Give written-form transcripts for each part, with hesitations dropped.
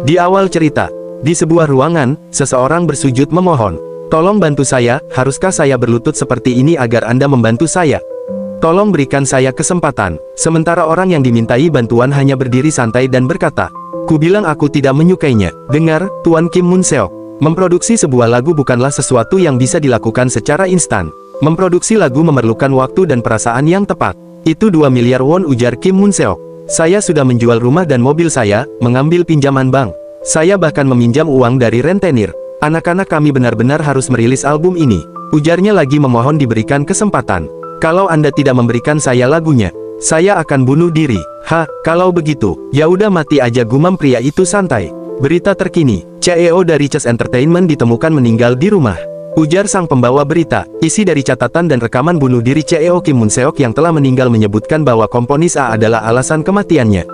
Di awal cerita, di sebuah ruangan, seseorang bersujud memohon. Tolong bantu saya, haruskah saya berlutut seperti ini agar Anda membantu saya? Tolong berikan saya kesempatan. Sementara orang yang dimintai bantuan hanya berdiri santai dan berkata, "Ku bilang aku tidak menyukainya." Dengar, Tuan Kim Moon Seok. Memproduksi sebuah lagu bukanlah sesuatu yang bisa dilakukan secara instan. Memproduksi lagu memerlukan waktu dan perasaan yang tepat. Itu 2 miliar won, ujar Kim Moon Seok. Saya sudah menjual rumah dan mobil saya, mengambil pinjaman bank. Saya bahkan meminjam uang dari rentenir. Anak-anak kami benar-benar harus merilis album ini. Ujarnya lagi memohon diberikan kesempatan. Kalau Anda tidak memberikan saya lagunya, saya akan bunuh diri. Kalau begitu, ya udah mati aja, gumam pria itu santai. Berita terkini, CEO dari Chess Entertainment ditemukan meninggal di rumah. Ujar sang pembawa berita, isi dari catatan dan rekaman bunuh diri CEO Kim Moon Seok yang telah meninggal menyebutkan bahwa komponis A adalah alasan kematiannya.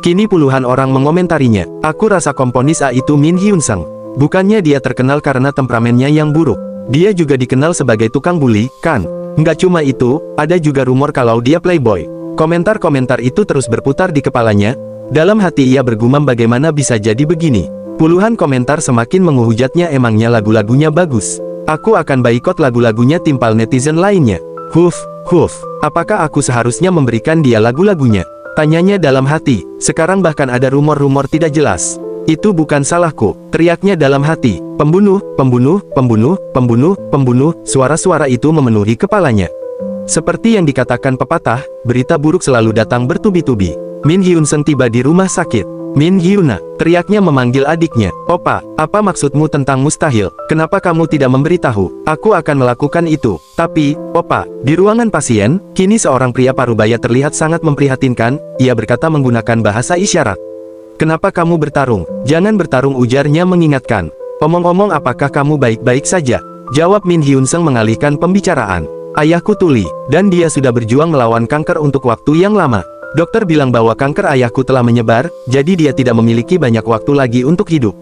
Kini puluhan orang mengomentarinya, aku rasa komponis A itu Min Hyun Sung. Bukannya dia terkenal karena temperamennya yang buruk. Dia juga dikenal sebagai tukang bully, kan? Nggak cuma itu, ada juga rumor kalau dia playboy. Komentar-komentar itu terus berputar di kepalanya. Dalam hati ia bergumam bagaimana bisa jadi begini. Puluhan komentar semakin menghujatnya, emangnya lagu-lagunya bagus. Aku akan boikot lagu-lagunya, timpal netizen lainnya. Apakah aku seharusnya memberikan dia lagu-lagunya? Tanyanya dalam hati. Sekarang bahkan ada rumor-rumor tidak jelas. Itu bukan salahku, teriaknya dalam hati. Pembunuh, pembunuh, pembunuh, pembunuh, pembunuh. Suara-suara itu memenuhi kepalanya. Seperti yang dikatakan pepatah, berita buruk selalu datang bertubi-tubi. Min Hyun Sung tiba di rumah sakit. Min Hyuna, teriaknya memanggil adiknya. Opa, apa maksudmu tentang mustahil? Kenapa kamu tidak memberitahu? Aku akan melakukan itu. Tapi, Opa, di ruangan pasien, kini seorang pria parubaya terlihat sangat memprihatinkan. Ia berkata menggunakan bahasa isyarat. Kenapa kamu bertarung? Jangan bertarung, ujarnya mengingatkan. Omong-omong, apakah kamu baik-baik saja? Jawab Min Hyun Sung mengalihkan pembicaraan. Ayahku tuli, dan dia sudah berjuang melawan kanker untuk waktu yang lama. Dokter bilang bahwa kanker ayahku telah menyebar, jadi dia tidak memiliki banyak waktu lagi untuk hidup.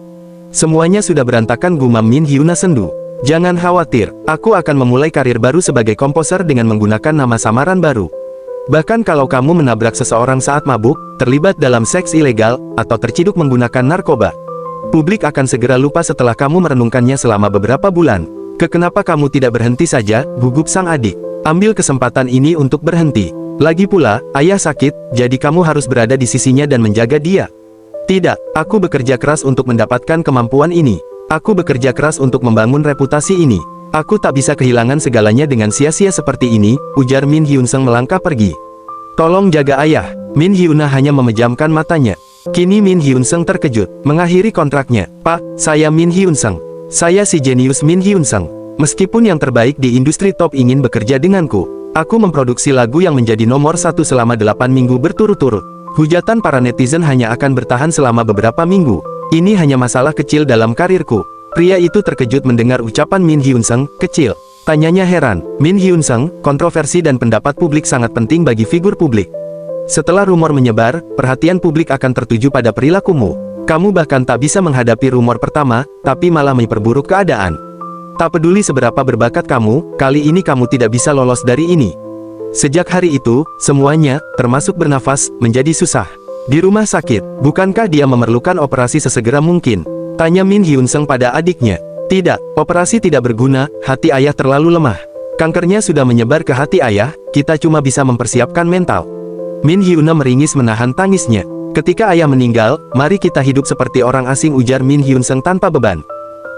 Semuanya sudah berantakan, gumam Min Hyuna sendu. Jangan khawatir, aku akan memulai karir baru sebagai komposer dengan menggunakan nama samaran baru. Bahkan kalau kamu menabrak seseorang saat mabuk, terlibat dalam seks ilegal, atau terciduk menggunakan narkoba, publik akan segera lupa setelah kamu merenungkannya selama beberapa bulan. Kenapa kamu tidak berhenti saja, gugup sang adik. Ambil kesempatan ini untuk berhenti. Lagi pula, ayah sakit, jadi kamu harus berada di sisinya dan menjaga dia. Tidak, aku bekerja keras untuk mendapatkan kemampuan ini. Aku bekerja keras untuk membangun reputasi ini. Aku tak bisa kehilangan segalanya dengan sia-sia seperti ini, ujar Min Hyun Sung melangkah pergi. Tolong jaga ayah. Min Hyuna hanya memejamkan matanya. Kini Min Hyun Sung terkejut, mengakhiri kontraknya. Pak, saya Min Hyun Sung. Saya si jenius Min Hyun Sung. Meskipun yang terbaik di industri top ingin bekerja denganku, aku memproduksi lagu yang menjadi nomor 1 selama 8 minggu berturut-turut. Hujatan para netizen hanya akan bertahan selama beberapa minggu. Ini hanya masalah kecil dalam karirku. Pria itu terkejut mendengar ucapan Min Hyun Sung, kecil. Tanyanya heran. Min Hyun Sung, kontroversi dan pendapat publik sangat penting bagi figur publik. Setelah rumor menyebar, perhatian publik akan tertuju pada perilakumu. Kamu bahkan tak bisa menghadapi rumor pertama, tapi malah memperburuk keadaan. Tak peduli seberapa berbakat kamu, kali ini kamu tidak bisa lolos dari ini. Sejak hari itu, semuanya, termasuk bernafas, menjadi susah. Di rumah sakit, bukankah dia memerlukan operasi sesegera mungkin? Tanya Min Hyun Sung pada adiknya. Tidak, operasi tidak berguna, hati ayah terlalu lemah. Kankernya sudah menyebar ke hati ayah, kita cuma bisa mempersiapkan mental. Min Hyuna meringis menahan tangisnya. Ketika ayah meninggal, mari kita hidup seperti orang asing, ujar Min Hyun Sung tanpa beban.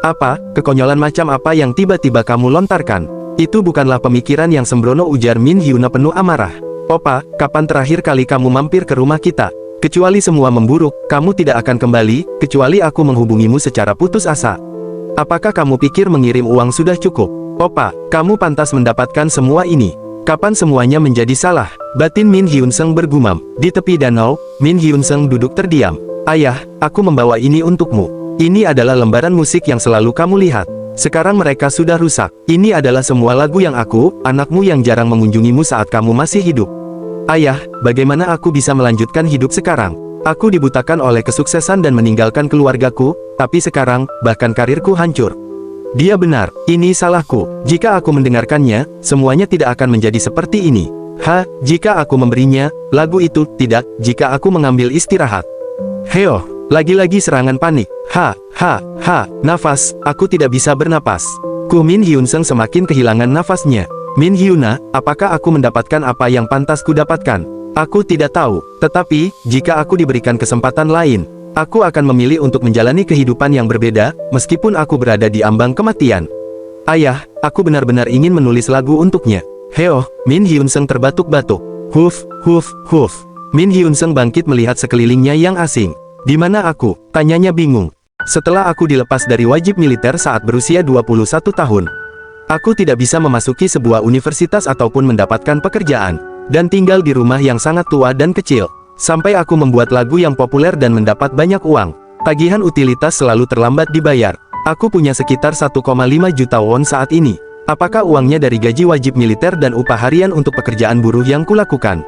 Apa, kekonyolan macam apa yang tiba-tiba kamu lontarkan? Itu bukanlah pemikiran yang sembrono, ujar Min Hyuna penuh amarah. Opa, kapan terakhir kali kamu mampir ke rumah kita? Kecuali semua memburuk, kamu tidak akan kembali, kecuali aku menghubungimu secara putus asa. Apakah kamu pikir mengirim uang sudah cukup? Opa, kamu pantas mendapatkan semua ini. Kapan semuanya menjadi salah? Batin Min Hyun Sung bergumam. Di tepi danau, Min Hyun Sung duduk terdiam. Ayah, aku membawa ini untukmu. Ini adalah lembaran musik yang selalu kamu lihat. Sekarang mereka sudah rusak. Ini adalah semua lagu yang aku, anakmu yang jarang mengunjungimu saat kamu masih hidup. Ayah, bagaimana aku bisa melanjutkan hidup sekarang? Aku dibutakan oleh kesuksesan dan meninggalkan keluargaku, tapi sekarang, bahkan karirku hancur. Dia benar, ini salahku. Jika aku mendengarkannya, semuanya tidak akan menjadi seperti ini. Jika aku memberinya, lagu itu, tidak, jika aku mengambil istirahat. Heo, Lagi-lagi serangan panik. Nafas, aku tidak bisa bernapas. Min Hyunseng semakin kehilangan nafasnya. Min Hyuna, apakah aku mendapatkan apa yang pantas ku dapatkan? Aku tidak tahu, tetapi, jika aku diberikan kesempatan lain, aku akan memilih untuk menjalani kehidupan yang berbeda, meskipun aku berada di ambang kematian. Ayah, aku benar-benar ingin menulis lagu untuknya. Heo, Min Hyunseng terbatuk-batuk. Huf. Min Hyunseng bangkit melihat sekelilingnya yang asing. Di mana aku? Tanyanya bingung. Setelah aku dilepas dari wajib militer saat berusia 21 tahun. Aku tidak bisa memasuki sebuah universitas ataupun mendapatkan pekerjaan, dan tinggal di rumah yang sangat tua dan kecil. Sampai aku membuat lagu yang populer dan mendapat banyak uang. Tagihan utilitas selalu terlambat dibayar. Aku punya sekitar 1,5 juta won saat ini. Apakah uangnya dari gaji wajib militer dan upah harian untuk pekerjaan buruh yang kulakukan?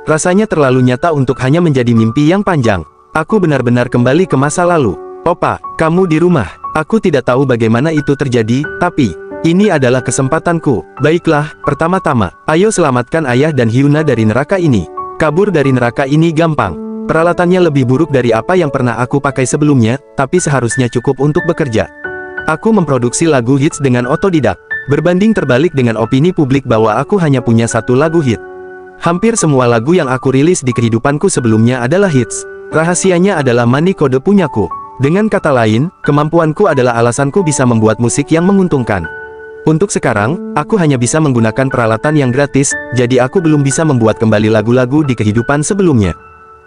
Rasanya terlalu nyata untuk hanya menjadi mimpi yang panjang. Aku benar-benar kembali ke masa lalu. Opa, kamu di rumah. Aku tidak tahu bagaimana itu terjadi, tapi ini adalah kesempatanku. Baiklah, pertama-tama, ayo selamatkan ayah dan Hyuna dari neraka ini. Kabur dari neraka ini gampang. Peralatannya lebih buruk dari apa yang pernah aku pakai sebelumnya, tapi seharusnya cukup untuk bekerja. Aku memproduksi lagu hits dengan otodidak. Berbanding terbalik dengan opini publik bahwa aku hanya punya satu lagu hit. Hampir semua lagu yang aku rilis di kehidupanku sebelumnya adalah hits. Rahasianya adalah money kode punyaku. Dengan kata lain, kemampuanku adalah alasanku bisa membuat musik yang menguntungkan. Untuk sekarang, aku hanya bisa menggunakan peralatan yang gratis, jadi aku belum bisa membuat kembali lagu-lagu di kehidupan sebelumnya.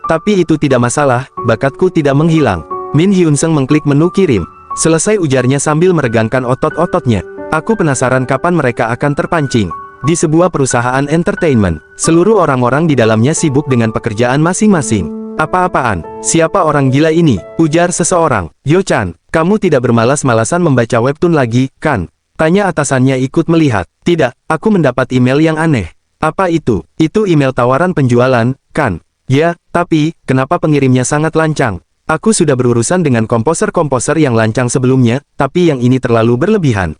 Tapi itu tidak masalah, bakatku tidak menghilang. Min Hyunseng mengklik menu kirim. Selesai ujarnya sambil meregangkan otot-ototnya. Aku penasaran kapan mereka akan terpancing. Di sebuah perusahaan entertainment, seluruh orang-orang di dalamnya sibuk dengan pekerjaan masing-masing. Apa-apaan? Siapa orang gila ini? Ujar seseorang. Yo-chan, kamu tidak bermalas-malasan membaca webtoon lagi, kan? Tanya atasannya ikut melihat. Tidak, aku mendapat email yang aneh. Apa itu? Itu email tawaran penjualan, kan? Ya, tapi, kenapa pengirimnya sangat lancang? Aku sudah berurusan dengan komposer-komposer yang lancang sebelumnya, tapi yang ini terlalu berlebihan.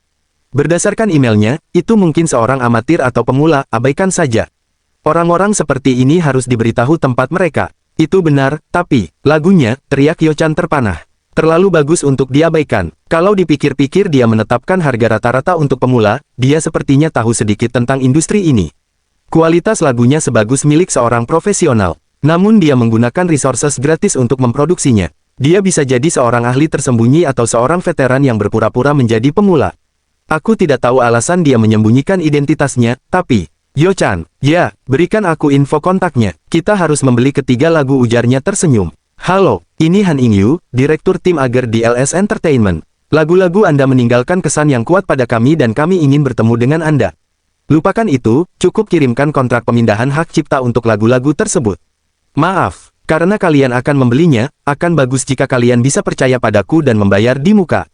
Berdasarkan emailnya, itu mungkin seorang amatir atau pemula, abaikan saja. Orang-orang seperti ini harus diberitahu tempat mereka. Itu benar, tapi, lagunya, teriak Yo-chan terpanah. Terlalu bagus untuk diabaikan. Kalau dipikir-pikir dia menetapkan harga rata-rata untuk pemula, dia sepertinya tahu sedikit tentang industri ini. Kualitas lagunya sebagus milik seorang profesional. Namun dia menggunakan resources gratis untuk memproduksinya. Dia bisa jadi seorang ahli tersembunyi atau seorang veteran yang berpura-pura menjadi pemula. Aku tidak tahu alasan dia menyembunyikan identitasnya, tapi... Yo-chan, ya, berikan aku info kontaknya. Kita harus membeli ketiga lagu, ujarnya tersenyum. Halo, ini Han Ingyu, direktur tim agar di LS Entertainment. Lagu-lagu Anda meninggalkan kesan yang kuat pada kami dan kami ingin bertemu dengan Anda. Lupakan itu, cukup kirimkan kontrak pemindahan hak cipta untuk lagu-lagu tersebut. Maaf, karena kalian akan membelinya, akan bagus jika kalian bisa percaya padaku dan membayar di muka.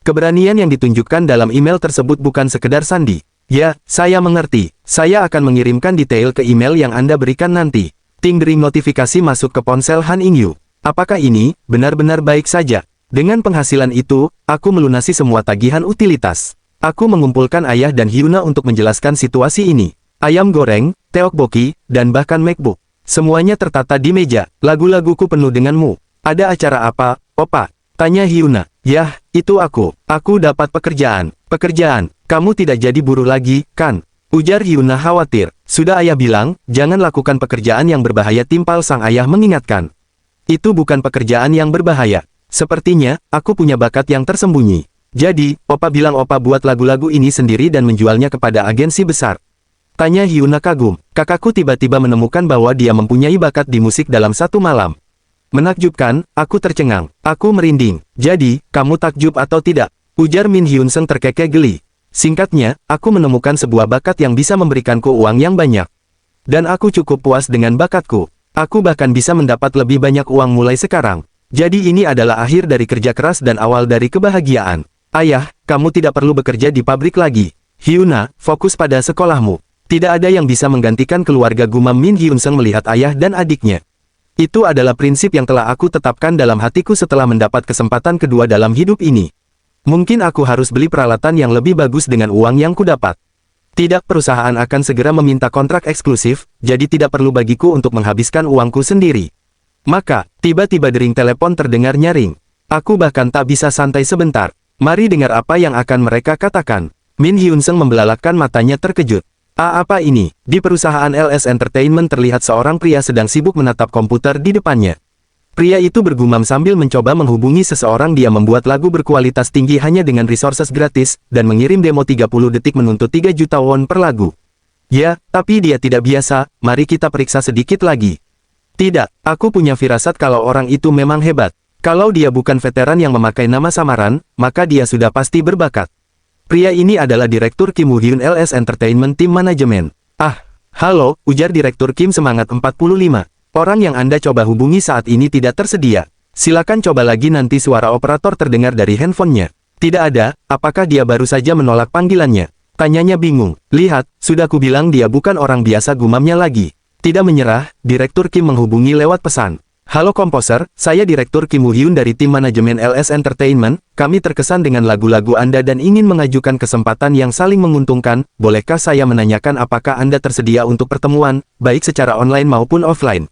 Keberanian yang ditunjukkan dalam email tersebut bukan sekedar sandi. Ya, saya mengerti. Saya akan mengirimkan detail ke email yang Anda berikan nanti. Ting-dering notifikasi masuk ke ponsel Han Ingyu. Apakah ini benar-benar baik saja? Dengan penghasilan itu, aku melunasi semua tagihan utilitas. Aku mengumpulkan ayah dan Hyuna untuk menjelaskan situasi ini. Ayam goreng, tteokbokki, dan bahkan MacBook. Semuanya tertata di meja. Lagu-laguku penuh denganmu. Ada acara apa, Opa? Tanya Hyuna. Yah, itu aku. Aku dapat pekerjaan. Pekerjaan? Kamu tidak jadi buruh lagi, kan? Ujar Hyuna khawatir. Sudah ayah bilang, jangan lakukan pekerjaan yang berbahaya, timpal sang ayah mengingatkan. Itu bukan pekerjaan yang berbahaya. Sepertinya, aku punya bakat yang tersembunyi. Jadi, Opa bilang Opa buat lagu-lagu ini sendiri dan menjualnya kepada agensi besar. Tanya Hyuna kagum. Kakakku tiba-tiba menemukan bahwa dia mempunyai bakat di musik dalam satu malam. Menakjubkan, aku tercengang. Aku merinding. Jadi, kamu takjub atau tidak? Ujar Min Hyunseng terkekeh geli. Singkatnya, aku menemukan sebuah bakat yang bisa memberikanku uang yang banyak. Dan aku cukup puas dengan bakatku. Aku bahkan bisa mendapat lebih banyak uang mulai sekarang. Jadi ini adalah akhir dari kerja keras dan awal dari kebahagiaan. Ayah, kamu tidak perlu bekerja di pabrik lagi. Hyuna, fokus pada sekolahmu. Tidak ada yang bisa menggantikan keluarga, gumam Min Hyunseng melihat ayah dan adiknya. Itu adalah prinsip yang telah aku tetapkan dalam hatiku setelah mendapat kesempatan kedua dalam hidup ini. Mungkin aku harus beli peralatan yang lebih bagus dengan uang yang kudapat. Tidak, perusahaan akan segera meminta kontrak eksklusif, jadi tidak perlu bagiku untuk menghabiskan uangku sendiri. Maka, tiba-tiba dering telepon terdengar nyaring. Aku bahkan tak bisa santai sebentar. Mari dengar apa yang akan mereka katakan. Min Hyun-sung membelalakkan matanya terkejut. Apa ini? Di perusahaan LS Entertainment terlihat seorang pria sedang sibuk menatap komputer di depannya. Pria itu bergumam sambil mencoba menghubungi seseorang. Dia membuat lagu berkualitas tinggi hanya dengan resources gratis, dan mengirim demo 30 detik menuntut 3 juta won per lagu. Ya, tapi dia tidak biasa, mari kita periksa sedikit lagi. Tidak, aku punya firasat kalau orang itu memang hebat. Kalau dia bukan veteran yang memakai nama samaran, maka dia sudah pasti berbakat. Pria ini adalah Direktur Kim Woo-hyun LS Entertainment Tim Manajemen. Halo, ujar Direktur Kim semangat 45. Orang yang Anda coba hubungi saat ini tidak tersedia. Silakan coba lagi nanti. Suara operator terdengar dari handphonenya. Tidak ada, apakah dia baru saja menolak panggilannya? Tanyanya bingung. Lihat, sudah kubilang dia bukan orang biasa, gumamnya lagi. Tidak menyerah, Direktur Kim menghubungi lewat pesan. Halo komposer, saya Direktur Kim Woo-hyun dari tim manajemen LS Entertainment. Kami terkesan dengan lagu-lagu Anda dan ingin mengajukan kesempatan yang saling menguntungkan. Bolehkah saya menanyakan apakah Anda tersedia untuk pertemuan, baik secara online maupun offline?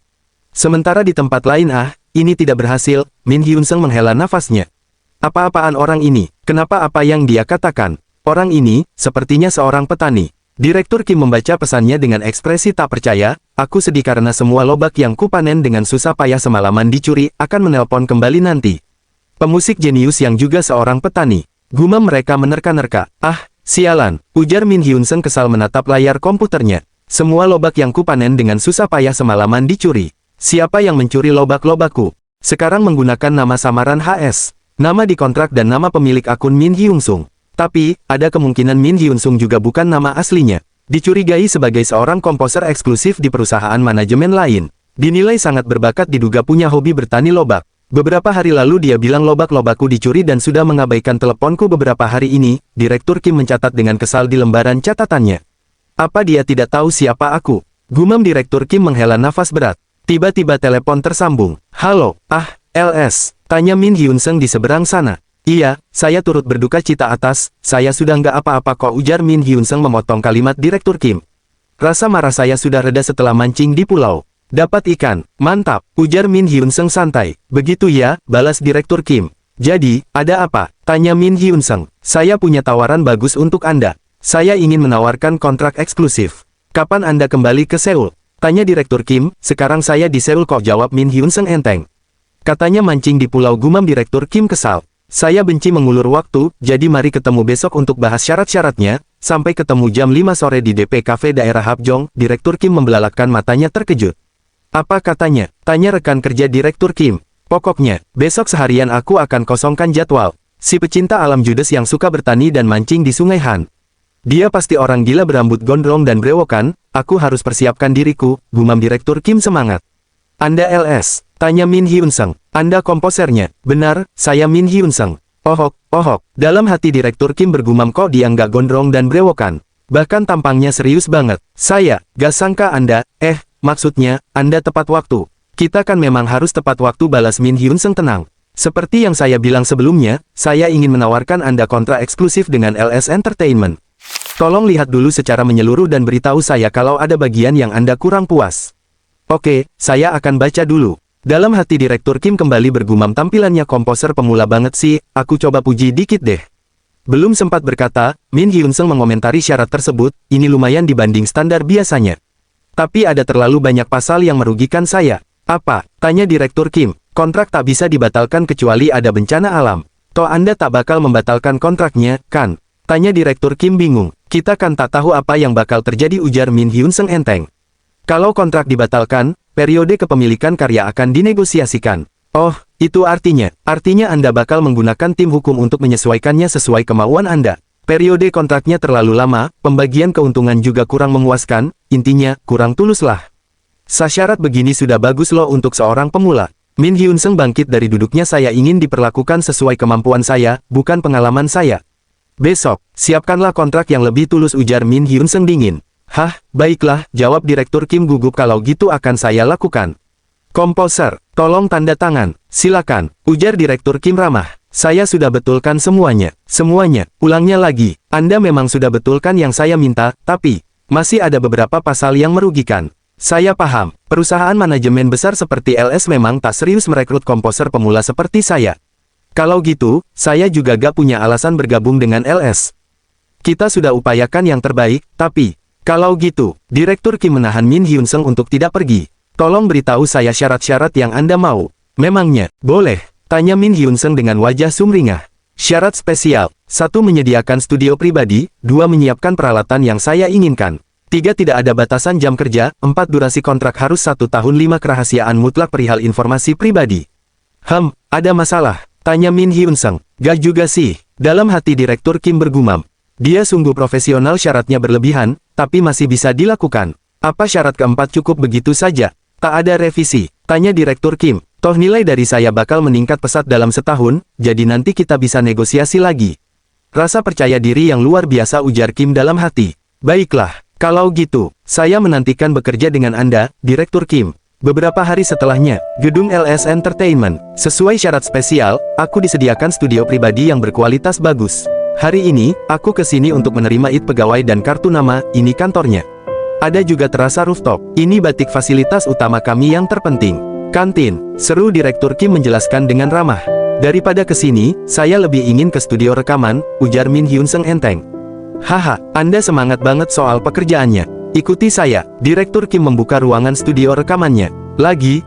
Sementara di tempat lain ini tidak berhasil. Min Hyun-sung menghela nafasnya. Apa-apaan orang ini? Kenapa apa yang dia katakan? Orang ini, sepertinya seorang petani. Direktur Kim membaca pesannya dengan ekspresi tak percaya. Aku sedih karena semua lobak yang kupanen dengan susah payah semalaman dicuri, akan menelpon kembali nanti. Pemusik jenius yang juga seorang petani. Gumam mereka menerka-nerka. Sialan, ujar Min Hyun-sung kesal menatap layar komputernya. Semua lobak yang kupanen dengan susah payah semalaman dicuri. Siapa yang mencuri lobak-lobakku? Sekarang menggunakan nama samaran HS. Nama di kontrak dan nama pemilik akun Min Hyun-sung. Tapi, ada kemungkinan Min Hyun-sung juga bukan nama aslinya. Dicurigai sebagai seorang komposer eksklusif di perusahaan manajemen lain. Dinilai sangat berbakat, diduga punya hobi bertani lobak. Beberapa hari lalu dia bilang lobak-lobakku dicuri dan sudah mengabaikan teleponku beberapa hari ini. Direktur Kim mencatat dengan kesal di lembaran catatannya. Apa dia tidak tahu siapa aku? Gumam Direktur Kim menghela nafas berat. Tiba-tiba telepon tersambung. Halo, LS, tanya Min Hyun-sung di seberang sana. Iya, saya turut berduka cita atas, saya sudah nggak apa-apa kok, ujar Min Hyun-sung memotong kalimat Direktur Kim. Rasa marah saya sudah reda setelah mancing di pulau. Dapat ikan, mantap, ujar Min Hyun-sung santai. Begitu ya, balas Direktur Kim. Jadi, ada apa? Tanya Min Hyun-sung. Saya punya tawaran bagus untuk Anda. Saya ingin menawarkan kontrak eksklusif. Kapan Anda kembali ke Seoul? Tanya Direktur Kim. Sekarang saya di Seoul kok, jawab Min Hyun-sung enteng. Katanya mancing di pulau, gumam Direktur Kim kesal. Saya benci mengulur waktu, jadi mari ketemu besok untuk bahas syarat-syaratnya. Sampai ketemu jam 5 sore di DP Cafe daerah Hapjeong. Direktur Kim membelalakkan matanya terkejut. Apa katanya? Tanya rekan kerja Direktur Kim. Pokoknya, besok seharian aku akan kosongkan jadwal. Si pecinta alam judes yang suka bertani dan mancing di Sungai Han. Dia pasti orang gila berambut gondrong dan brewokan. Aku harus persiapkan diriku, gumam Direktur Kim semangat. Anda LS? Tanya Min Hyun-sung. Anda komposernya? Benar, saya Min Hyun-sung. Ohok. Dalam hati Direktur Kim bergumam, kok dia nggak gondrong dan brewokan. Bahkan tampangnya serius banget. Saya, gak sangka Anda, maksudnya, Anda tepat waktu. Kita kan memang harus tepat waktu, balas Min Hyun-sung tenang. Seperti yang saya bilang sebelumnya, saya ingin menawarkan Anda kontrak eksklusif dengan LS Entertainment. Tolong lihat dulu secara menyeluruh dan beritahu saya kalau ada bagian yang Anda kurang puas. Oke, saya akan baca dulu. Dalam hati Direktur Kim kembali bergumam, tampilannya komposer pemula banget sih, aku coba puji dikit deh. Belum sempat berkata, Min Hyun-sung mengomentari syarat tersebut, ini lumayan dibanding standar biasanya. Tapi ada terlalu banyak pasal yang merugikan saya. Apa? Tanya Direktur Kim. Kontrak tak bisa dibatalkan kecuali ada bencana alam. Toh Anda tak bakal membatalkan kontraknya, kan? Tanya Direktur Kim bingung. Kita kan tak tahu apa yang bakal terjadi, ujar Min Hyun-sung enteng. Kalau kontrak dibatalkan, periode kepemilikan karya akan dinegosiasikan. Oh, itu artinya Anda bakal menggunakan tim hukum untuk menyesuaikannya sesuai kemauan Anda. Periode kontraknya terlalu lama, pembagian keuntungan juga kurang memuaskan, intinya, kurang tulus lah. Syarat begini sudah bagus loh untuk seorang pemula. Min Hyun-sung bangkit dari duduknya. Saya ingin diperlakukan sesuai kemampuan saya, bukan pengalaman saya. Besok, siapkanlah kontrak yang lebih tulus, ujar Min Hyun-sung dingin. Baiklah, jawab Direktur Kim gugup, kalau gitu akan saya lakukan. Komposer, tolong tanda tangan, silakan, ujar Direktur Kim ramah. Saya sudah betulkan semuanya. Semuanya, ulangnya lagi, Anda memang sudah betulkan yang saya minta, tapi masih ada beberapa pasal yang merugikan. Saya paham, perusahaan manajemen besar seperti LS memang tak serius merekrut komposer pemula seperti saya. Kalau gitu, saya juga gak punya alasan bergabung dengan LS. Kita sudah upayakan yang terbaik, tapi, kalau gitu, Direktur Kim menahan Min Hyun Sung untuk tidak pergi. Tolong beritahu saya syarat-syarat yang Anda mau. Memangnya, boleh? Tanya Min Hyun Sung dengan wajah sumringah. Syarat spesial, 1. Menyediakan studio pribadi, 2. Menyiapkan peralatan yang saya inginkan. 3. Tidak ada batasan jam kerja, 4. Durasi kontrak harus 1 tahun, 5. Kerahasiaan mutlak perihal informasi pribadi. Ada masalah? Tanya Min Hyun Sung. Gak juga sih. Dalam hati Direktur Kim bergumam. Dia sungguh profesional, syaratnya berlebihan, tapi masih bisa dilakukan. Apa syarat keempat cukup begitu saja? Tak ada revisi? Tanya Direktur Kim. Toh nilai dari saya bakal meningkat pesat dalam setahun, jadi nanti kita bisa negosiasi lagi. Rasa percaya diri yang luar biasa, ujar Kim dalam hati. Baiklah, kalau gitu, saya menantikan bekerja dengan Anda, Direktur Kim. Beberapa hari setelahnya, gedung LS Entertainment. Sesuai syarat spesial, aku disediakan studio pribadi yang berkualitas bagus. Hari ini, aku kesini untuk menerima ID pegawai dan kartu nama, ini kantornya. Ada juga terasa rooftop, ini batik fasilitas utama kami yang terpenting. Kantin, seru Direktur Kim menjelaskan dengan ramah. Daripada kesini, saya lebih ingin ke studio rekaman, ujar Min Hyun Sung enteng. Haha, Anda semangat banget soal pekerjaannya. Ikuti saya. Direktur Kim membuka ruangan studio rekamannya. Lagi.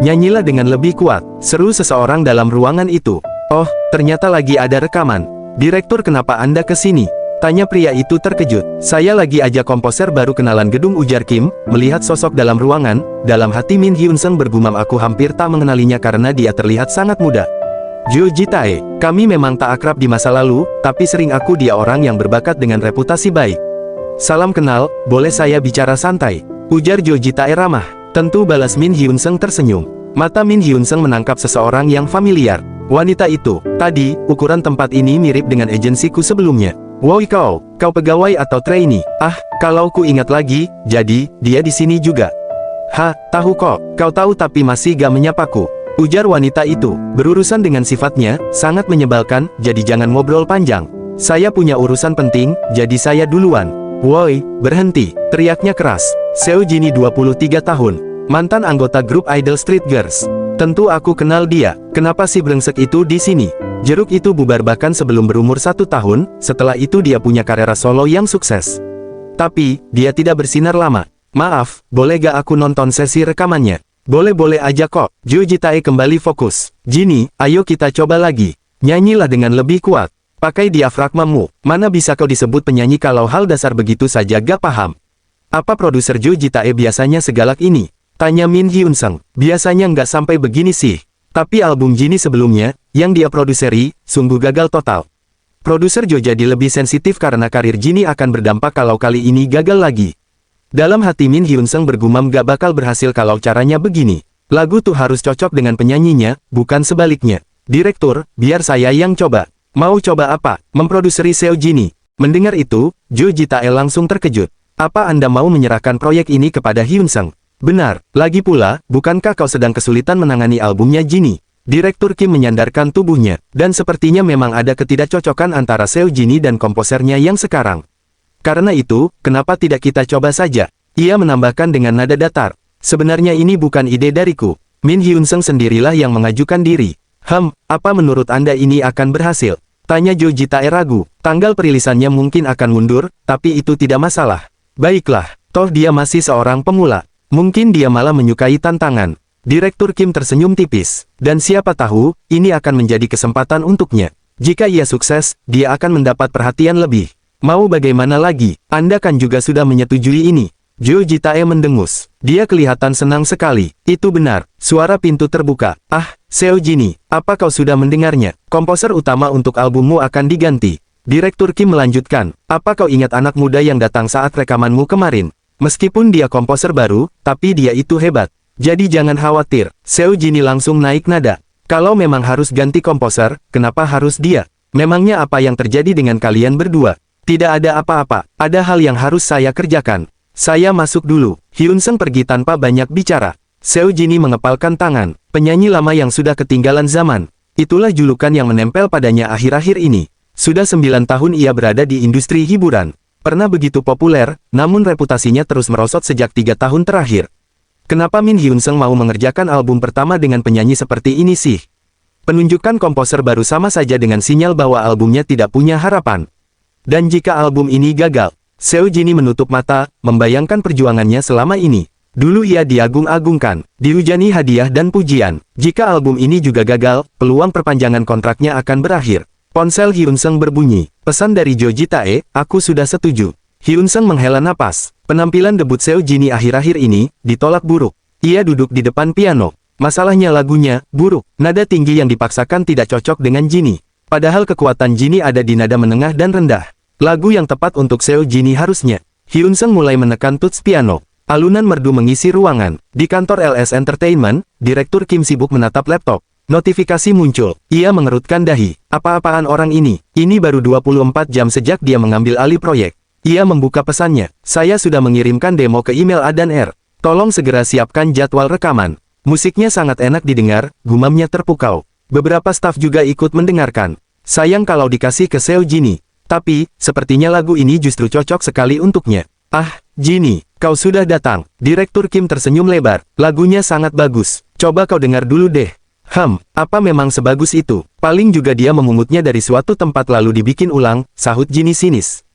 Nyanyilah dengan lebih kuat, seru seseorang dalam ruangan itu. Oh, ternyata lagi ada rekaman. Direktur, kenapa Anda kesini? Tanya pria itu terkejut. Saya lagi aja komposer baru kenalan gedung, ujar Kim. Melihat sosok dalam ruangan, dalam hati Min Hyun Sung bergumam, aku hampir tak mengenalinya karena dia terlihat sangat muda. Jo Ji-tae, kami memang tak akrab di masa lalu, tapi sering aku dia orang yang berbakat dengan reputasi baik. Salam kenal, boleh saya bicara santai? Ujar Jo Ji-tae ramah. Tentu, balas Min Hyun Sung tersenyum. Mata Min Hyun Sung menangkap seseorang yang familiar. Wanita itu, tadi, ukuran tempat ini mirip dengan agensiku sebelumnya. Woi kau pegawai atau trainee? Kalau ku ingat lagi, jadi, dia di sini juga. Tahu kok, kau tahu tapi masih gak menyapaku. Ujar wanita itu, berurusan dengan sifatnya, sangat menyebalkan, jadi jangan ngobrol panjang. Saya punya urusan penting, jadi saya duluan. Woi, berhenti, teriaknya keras. Seo Jinnie 23 tahun, mantan anggota grup idol Street Girls. Tentu aku kenal dia, kenapa si brengsek itu di sini? Jeruk itu bubar bahkan sebelum berumur 1 tahun, setelah itu dia punya karir solo yang sukses. Tapi, dia tidak bersinar lama. Maaf, boleh gak aku nonton sesi rekamannya? Boleh-boleh aja kok. Jo Ji-tae kembali fokus. Jinnie, ayo kita coba lagi. Nyanyilah dengan lebih kuat. Pakai diafragmamu. Mana bisa kau disebut penyanyi kalau hal dasar begitu saja gak paham? Apa produser Jo Ji-tae biasanya segalak ini? Tanya Min Hyun Sung. Biasanya nggak sampai begini sih. Tapi album Jinnie sebelumnya, yang dia produseri, sungguh gagal total. Produser Jo jadi lebih sensitif karena karir Jinnie akan berdampak kalau kali ini gagal lagi. Dalam hati Min Hyun Sung bergumam, gak bakal berhasil kalau caranya begini. Lagu tuh harus cocok dengan penyanyinya, bukan sebaliknya. Direktur, biar saya yang coba. Mau coba apa? Memproduseri Seo Jinnie. Mendengar itu, Jo Ji-tae langsung terkejut. Apa Anda mau menyerahkan proyek ini kepada Hyun Sung? Benar, lagi pula, bukankah kau sedang kesulitan menangani albumnya Jinnie? Direktur Kim menyandarkan tubuhnya, dan sepertinya memang ada ketidakcocokan antara Seo Jinnie dan komposernya yang sekarang. Karena itu, kenapa tidak kita coba saja? Ia menambahkan dengan nada datar. Sebenarnya ini bukan ide dariku. Min Hyun Sung sendirilah yang mengajukan diri. Apa menurut Anda ini akan berhasil? Tanya Jo Ji-tae ragu. Tanggal perilisannya mungkin akan mundur, tapi itu tidak masalah. Baiklah, toh dia masih seorang pemula. Mungkin dia malah menyukai tantangan. Direktur Kim tersenyum tipis. Dan siapa tahu, ini akan menjadi kesempatan untuknya. Jika ia sukses, dia akan mendapat perhatian lebih. Mau bagaimana lagi? Anda kan juga sudah menyetujui ini. Jo Ji-tae mendengus. Dia kelihatan senang sekali. Itu benar. Suara pintu terbuka. Seo Jinnie, apa kau sudah mendengarnya? Komposer utama untuk albummu akan diganti. Direktur Kim melanjutkan. Apa kau ingat anak muda yang datang saat rekamanmu kemarin? Meskipun dia komposer baru, tapi dia itu hebat. Jadi jangan khawatir. Seo Jinnie langsung naik nada. Kalau memang harus ganti komposer, kenapa harus dia? Memangnya apa yang terjadi dengan kalian berdua? Tidak ada apa-apa, ada hal yang harus saya kerjakan. Saya masuk dulu. Hyun Sung pergi tanpa banyak bicara. Seo Jinnie mengepalkan tangan. Penyanyi lama yang sudah ketinggalan zaman. Itulah julukan yang menempel padanya akhir-akhir ini. Sudah 9 tahun ia berada di industri hiburan. Pernah begitu populer, namun reputasinya terus merosot sejak 3 tahun terakhir. Kenapa Min Hyun Sung mau mengerjakan album pertama dengan penyanyi seperti ini sih? Penunjukan komposer baru sama saja dengan sinyal bahwa albumnya tidak punya harapan. Dan jika album ini gagal, Seo Jinhee menutup mata, membayangkan perjuangannya selama ini. Dulu ia diagung-agungkan, dihujani hadiah dan pujian. Jika album ini juga gagal, peluang perpanjangan kontraknya akan berakhir. Ponsel Hyun Sung berbunyi. Pesan dari Jo Ji-tae, aku sudah setuju. Hyun Sung menghela napas. Penampilan debut Seo Jinhee akhir-akhir ini ditolak buruk. Ia duduk di depan piano. Masalahnya lagunya buruk. Nada tinggi yang dipaksakan tidak cocok dengan Jinhee. Padahal kekuatan Jinhee ada di nada menengah dan rendah. Lagu yang tepat untuk Seo Jinhee harusnya. Hyun Sung mulai menekan tuts piano. Alunan merdu mengisi ruangan. Di kantor LS Entertainment, Direktur Kim sibuk menatap laptop. Notifikasi muncul. Ia mengerutkan dahi. Apa-apaan orang ini? Ini baru 24 jam sejak dia mengambil alih proyek. Ia membuka pesannya. Saya sudah mengirimkan demo ke email A dan R. Tolong segera siapkan jadwal rekaman. Musiknya sangat enak didengar, gumamnya terpukau. Beberapa staf juga ikut mendengarkan. Sayang kalau dikasih ke Seo Jinhee. Tapi, sepertinya lagu ini justru cocok sekali untuknya. Ah, Jinhee, kau sudah datang. Direktur Kim tersenyum lebar. Lagunya sangat bagus. Coba kau dengar dulu deh. Apa memang sebagus itu? Paling juga dia memungutnya dari suatu tempat lalu dibikin ulang, sahut Jinhee sinis.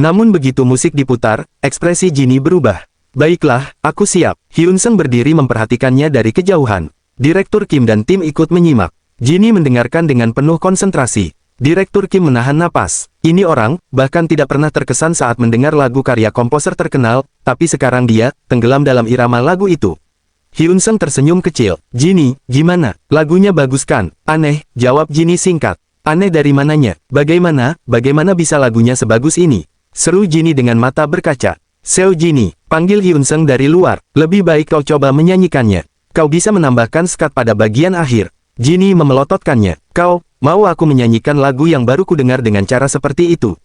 Namun begitu musik diputar, ekspresi Jinhee berubah. Baiklah, aku siap. Hyun Sung berdiri memperhatikannya dari kejauhan. Direktur Kim dan tim ikut menyimak. Jinhee mendengarkan dengan penuh konsentrasi. Direktur Kim menahan napas. Ini orang, bahkan tidak pernah terkesan saat mendengar lagu karya komposer terkenal, tapi sekarang dia, tenggelam dalam irama lagu itu. Hyun Sung tersenyum kecil. Jinhee, gimana? Lagunya bagus kan? Aneh, jawab Jinhee singkat. Aneh dari mananya? Bagaimana bisa lagunya sebagus ini? Seru Jinhee dengan mata berkaca. Seo Jinhee, panggil Hyun Sung dari luar. Lebih baik kau coba menyanyikannya. Kau bisa menambahkan skat pada bagian akhir. Jinhee memelototkannya. Kau, mau aku menyanyikan lagu yang baru ku dengar dengan cara seperti itu?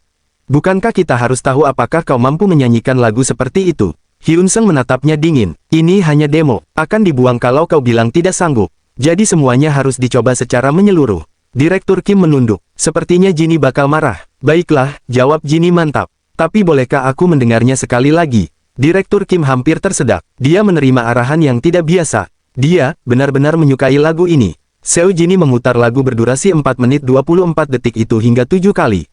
Bukankah kita harus tahu apakah kau mampu menyanyikan lagu seperti itu? Hyun Sung menatapnya dingin. Ini hanya demo, akan dibuang kalau kau bilang tidak sanggup. Jadi semuanya harus dicoba secara menyeluruh. Direktur Kim menunduk. Sepertinya Jinhee bakal marah. Baiklah, jawab Jinhee mantap. Tapi bolehkah aku mendengarnya sekali lagi? Direktur Kim hampir tersedak. Dia menerima arahan yang tidak biasa. Dia benar-benar menyukai lagu ini. Seo Jinhee memutar lagu berdurasi 4 menit 24 detik itu hingga 7 kali.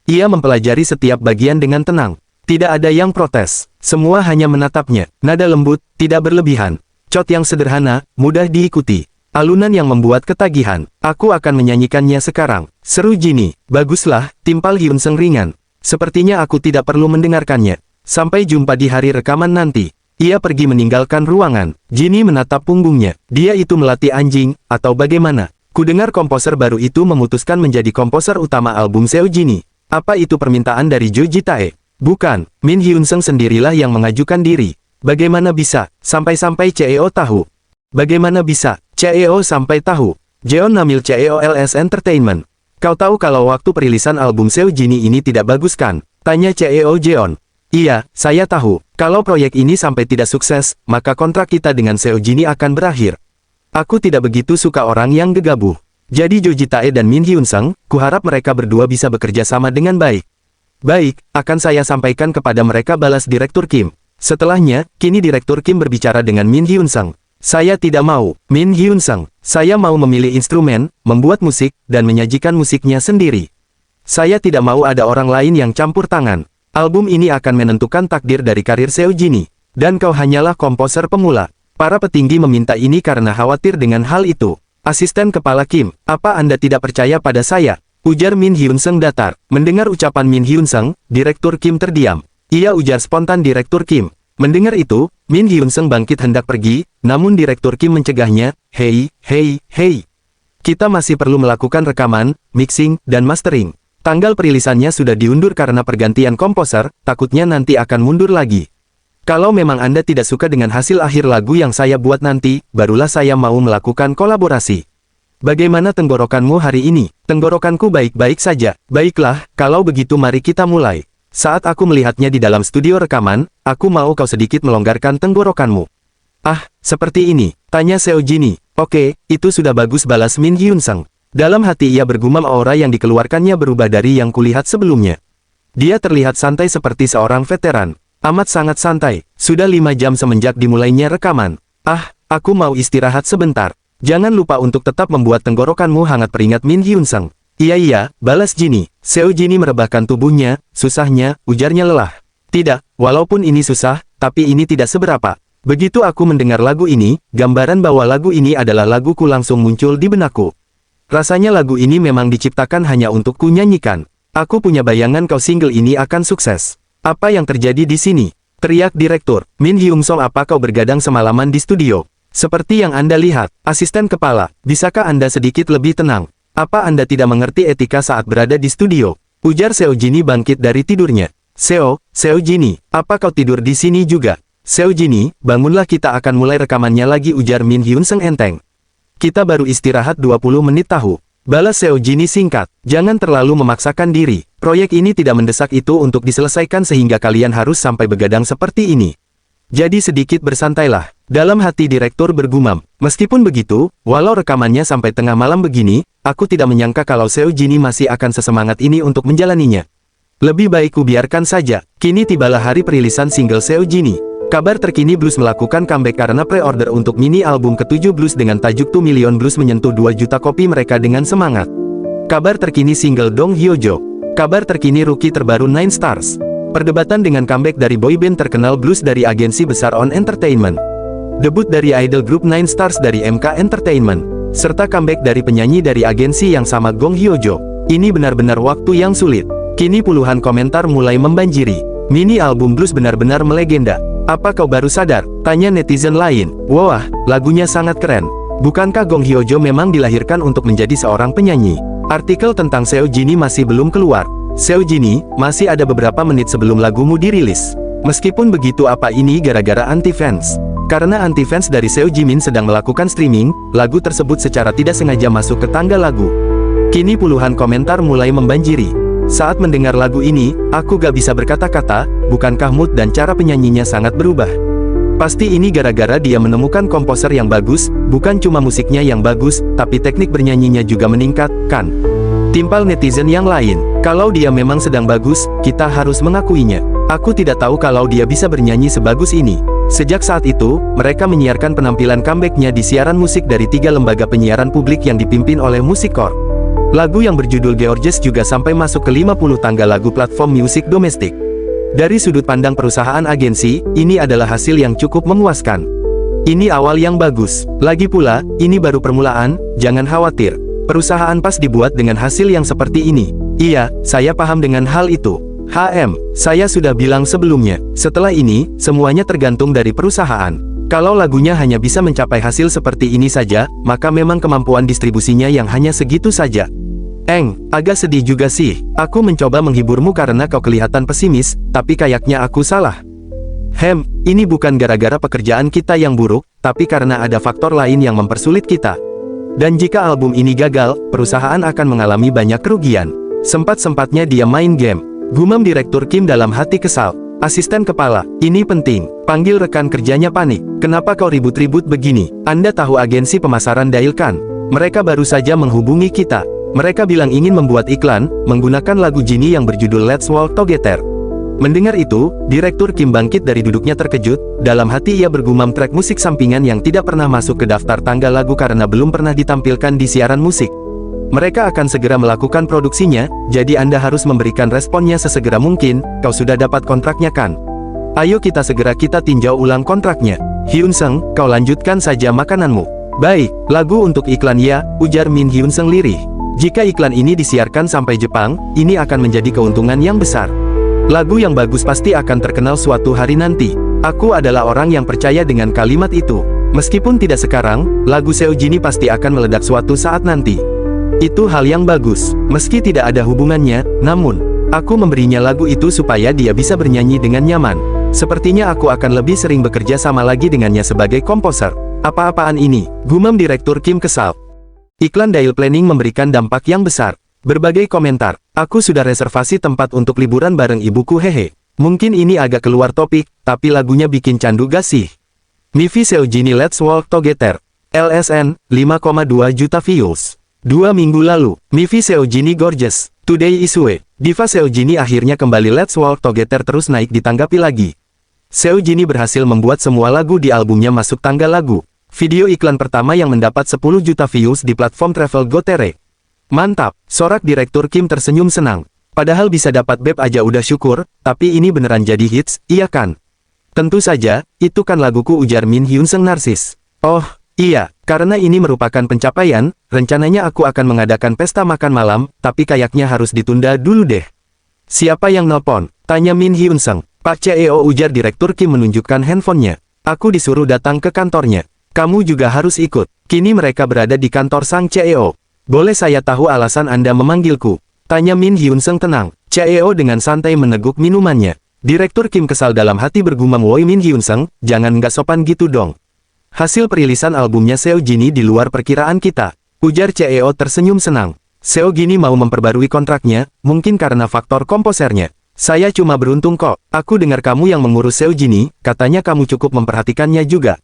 Ia mempelajari setiap bagian dengan tenang. Tidak ada yang protes. Semua hanya menatapnya. Nada lembut, tidak berlebihan. Chord yang sederhana, mudah diikuti. Alunan yang membuat ketagihan. Aku akan menyanyikannya sekarang. Seru Jinhee. Baguslah, timpal Hyun Sung ringan. Sepertinya aku tidak perlu mendengarkannya. Sampai jumpa di hari rekaman nanti. Ia pergi meninggalkan ruangan. Jinhee menatap punggungnya. Dia itu melatih anjing, atau bagaimana? Kudengar komposer baru itu memutuskan menjadi komposer utama album Seo Jinhee. Apa itu permintaan dari Jo Ji-tae? Bukan, Min Hyun Sung sendirilah yang mengajukan diri. Bagaimana bisa? Sampai-sampai CEO tahu. Bagaimana bisa? CEO sampai tahu. Jeon Namil CEO LS Entertainment. Kau tahu kalau waktu perilisan album Seo Jinhee ini tidak bagus kan? Tanya CEO Jeon. Iya, saya tahu. Kalau proyek ini sampai tidak sukses, maka kontrak kita dengan Seo Jinhee akan berakhir. Aku tidak begitu suka orang yang gegabah. Jadi Jo Ji-tae dan Min Hyun Sung, kuharap mereka berdua bisa bekerja sama dengan baik. Baik, akan saya sampaikan kepada mereka, balas Direktur Kim. Setelahnya, kini Direktur Kim berbicara dengan Min Hyun Sung. Saya tidak mau, Min Hyun Sung. Saya mau memilih instrumen, membuat musik, dan menyajikan musiknya sendiri. Saya tidak mau ada orang lain yang campur tangan. Album ini akan menentukan takdir dari karir Seo Jinhee. Dan kau hanyalah komposer pemula. Para petinggi meminta ini karena khawatir dengan hal itu. Asisten Kepala Kim, apa Anda tidak percaya pada saya? Ujar Min Hyun Sung datar. Mendengar ucapan Min Hyun Sung, Direktur Kim terdiam. Ia ujar spontan Direktur Kim. Mendengar itu, Min Hyun Sung bangkit hendak pergi, namun Direktur Kim mencegahnya. Hei. Kita masih perlu melakukan rekaman, mixing, dan mastering. Tanggal perilisannya sudah diundur karena pergantian komposer, takutnya nanti akan mundur lagi. Kalau memang Anda tidak suka dengan hasil akhir lagu yang saya buat nanti, barulah saya mau melakukan kolaborasi. Bagaimana tenggorokanmu hari ini? Tenggorokanku baik-baik saja. Baiklah, kalau begitu mari kita mulai. Saat aku melihatnya di dalam studio rekaman, aku mau kau sedikit melonggarkan tenggorokanmu. Ah, seperti ini, tanya Seo Jinhee. Oke, itu sudah bagus, balas Min Hyun Sung. Dalam hati ia bergumam, aura yang dikeluarkannya berubah dari yang kulihat sebelumnya. Dia terlihat santai seperti seorang veteran. Amat sangat santai, sudah 5 jam semenjak dimulainya rekaman. Ah, aku mau istirahat sebentar. Jangan lupa untuk tetap membuat tenggorokanmu hangat, peringat Min Hyun-sung. Iya, balas Jinny. Seo Jinny merebahkan tubuhnya, susahnya, ujarnya lelah. Tidak, walaupun ini susah, tapi ini tidak seberapa. Begitu aku mendengar lagu ini, gambaran bahwa lagu ini adalah laguku langsung muncul di benakku. Rasanya lagu ini memang diciptakan hanya untuk ku nyanyikan. Aku punya bayangan kau single ini akan sukses. Apa yang terjadi di sini? Teriak direktur. Min Hyun-sung, apa kau bergadang semalaman di studio? Seperti yang Anda lihat, asisten kepala, bisakah Anda sedikit lebih tenang? Apa Anda tidak mengerti etika saat berada di studio? Ujar Seo Jinny bangkit dari tidurnya. Seo Jinny, apa kau tidur di sini juga? Seo Jinny, bangunlah, kita akan mulai rekamannya lagi, ujar Min Hyun-sung enteng. Kita baru istirahat 20 menit tahu. Balas Seo Jinny singkat. Jangan terlalu memaksakan diri. Proyek ini tidak mendesak itu untuk diselesaikan sehingga kalian harus sampai begadang seperti ini. Jadi sedikit bersantailah. Dalam hati direktur bergumam. Meskipun begitu, walau rekamannya sampai tengah malam begini, aku tidak menyangka kalau Seo Jinny masih akan sesemangat ini untuk menjalaninya. Lebih baik ku biarkan saja. Kini tibalah hari perilisan single Seo Jinny. Kabar terkini, Blues melakukan comeback karena pre-order untuk mini album ke-7 Blues dengan tajuk 2 Million Blues menyentuh 2 juta kopi mereka dengan semangat. Kabar terkini single Dong Hyo-jo. Kabar terkini rookie terbaru Nine Stars. Perdebatan dengan comeback dari boyband terkenal blues dari agensi besar On Entertainment. Debut dari idol grup Nine Stars dari MK Entertainment. Serta comeback dari penyanyi dari agensi yang sama Gong Hyo-jo. Ini benar-benar waktu yang sulit. Kini puluhan komentar mulai membanjiri. Mini album blues benar-benar melegenda. Apa kau baru sadar? Tanya netizen lain. Wah, lagunya sangat keren. Bukankah Gong Hyo-jo memang dilahirkan untuk menjadi seorang penyanyi? Artikel tentang Seo Jinny masih belum keluar. Seo Jinny, masih ada beberapa menit sebelum lagumu dirilis. Meskipun begitu, apa ini gara-gara anti-fans? Karena anti-fans dari Seo Jimin sedang melakukan streaming, lagu tersebut secara tidak sengaja masuk ke tangga lagu. Kini puluhan komentar mulai membanjiri. Saat mendengar lagu ini, aku gak bisa berkata-kata, bukankah mood dan cara penyanyinya sangat berubah? Pasti ini gara-gara dia menemukan komposer yang bagus, bukan cuma musiknya yang bagus, tapi teknik bernyanyinya juga meningkat, kan? Timpal netizen yang lain, kalau dia memang sedang bagus, kita harus mengakuinya. Aku tidak tahu kalau dia bisa bernyanyi sebagus ini. Sejak saat itu, mereka menyiarkan penampilan comeback-nya di siaran musik dari 3 lembaga penyiaran publik yang dipimpin oleh Music Core. Lagu yang berjudul Georges juga sampai masuk ke 50 tangga lagu platform musik domestik. Dari sudut pandang perusahaan agensi, ini adalah hasil yang cukup memuaskan. Ini awal yang bagus. Lagi pula, ini baru permulaan, jangan khawatir. Perusahaan pas dibuat dengan hasil yang seperti ini. Iya, saya paham dengan hal itu. Saya sudah bilang sebelumnya. Setelah ini, semuanya tergantung dari perusahaan. Kalau lagunya hanya bisa mencapai hasil seperti ini saja, maka memang kemampuan distribusinya yang hanya segitu saja. Agak sedih juga sih. Aku mencoba menghiburmu karena kau kelihatan pesimis, tapi kayaknya aku salah. Ini bukan gara-gara pekerjaan kita yang buruk, tapi karena ada faktor lain yang mempersulit kita. Dan jika album ini gagal, perusahaan akan mengalami banyak kerugian. Sempat-sempatnya dia main game. Gumam Direktur Kim dalam hati kesal. Asisten kepala, ini penting. Panggil rekan kerjanya panik. Kenapa kau ribut-ribut begini? Anda tahu agensi pemasaran Dail kan? Mereka baru saja menghubungi kita. Mereka bilang ingin membuat iklan, menggunakan lagu Jinny yang berjudul Let's Walk Together. Mendengar itu, Direktur Kim bangkit dari duduknya terkejut. Dalam hati ia bergumam, track musik sampingan yang tidak pernah masuk ke daftar tangga lagu karena belum pernah ditampilkan di siaran musik. Mereka akan segera melakukan produksinya, jadi Anda harus memberikan responnya sesegera mungkin. Kau sudah dapat kontraknya kan? Ayo kita tinjau ulang kontraknya. Hyun-sung, kau lanjutkan saja makananmu. Baik, lagu untuk iklan ya, ujar Min Hyun-sung lirih. Jika iklan ini disiarkan sampai Jepang, ini akan menjadi keuntungan yang besar. Lagu yang bagus pasti akan terkenal suatu hari nanti. Aku adalah orang yang percaya dengan kalimat itu. Meskipun tidak sekarang, lagu Seo Jinny pasti akan meledak suatu saat nanti. Itu hal yang bagus. Meski tidak ada hubungannya, namun, aku memberinya lagu itu supaya dia bisa bernyanyi dengan nyaman. Sepertinya aku akan lebih sering bekerja sama lagi dengannya sebagai komposer. Apa-apaan ini? Gumam Direktur Kim kesal. Iklan Dail Planning memberikan dampak yang besar. Berbagai komentar. Aku sudah reservasi tempat untuk liburan bareng ibuku, hehe. Mungkin ini agak keluar topik, tapi lagunya bikin candu gak sih? MV Seo Jinny Let's Walk Together. LSN, 5,2 juta views. 2 minggu lalu, Mivi Seojini Gorgeous, Today Isue, diva Seojini akhirnya kembali Let's Walk Together terus naik ditanggapi lagi. Seojini berhasil membuat semua lagu di albumnya masuk tangga lagu. Video iklan pertama yang mendapat 10 juta views di platform Travel Gotere. Mantap, sorak Direktur Kim tersenyum senang. Padahal bisa dapat beb aja udah syukur, tapi ini beneran jadi hits, iya kan? Tentu saja, itu kan laguku, ujar Min Hyun Sung narsis. Oh, iya, karena ini merupakan pencapaian, rencananya aku akan mengadakan pesta makan malam, tapi kayaknya harus ditunda dulu deh. Siapa yang nelpon? Tanya Min Hyun Sung. Pak CEO, ujar Direktur Kim menunjukkan handphonenya. Aku disuruh datang ke kantornya. Kamu juga harus ikut. Kini mereka berada di kantor sang CEO. Boleh saya tahu alasan Anda memanggilku? Tanya Min Hyun Sung tenang. CEO dengan santai meneguk minumannya. Direktur Kim kesal dalam hati bergumam, woi Min Hyun Sung, jangan nggak sopan gitu dong. Hasil perilisan albumnya Seojini di luar perkiraan kita, ujar CEO tersenyum senang. Seojini mau memperbarui kontraknya, mungkin karena faktor komposernya. Saya cuma beruntung kok, aku dengar kamu yang mengurus Seojini, katanya kamu cukup memperhatikannya juga.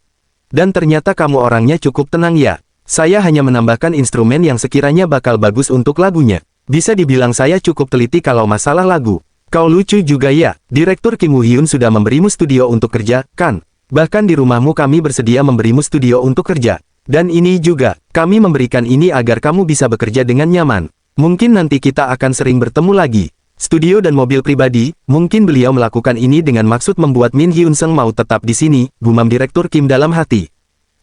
Dan ternyata kamu orangnya cukup tenang ya. Saya hanya menambahkan instrumen yang sekiranya bakal bagus untuk lagunya. Bisa dibilang saya cukup teliti kalau masalah lagu. Kau lucu juga ya, Direktur Kim Woo Hyun sudah memberimu studio untuk kerja, kan? Bahkan di rumahmu kami bersedia memberimu studio untuk kerja. Dan ini juga, kami memberikan ini agar kamu bisa bekerja dengan nyaman. Mungkin nanti kita akan sering bertemu lagi. Studio dan mobil pribadi, mungkin beliau melakukan ini dengan maksud membuat Min Hyun Sung mau tetap di sini, gumam Direktur Kim dalam hati.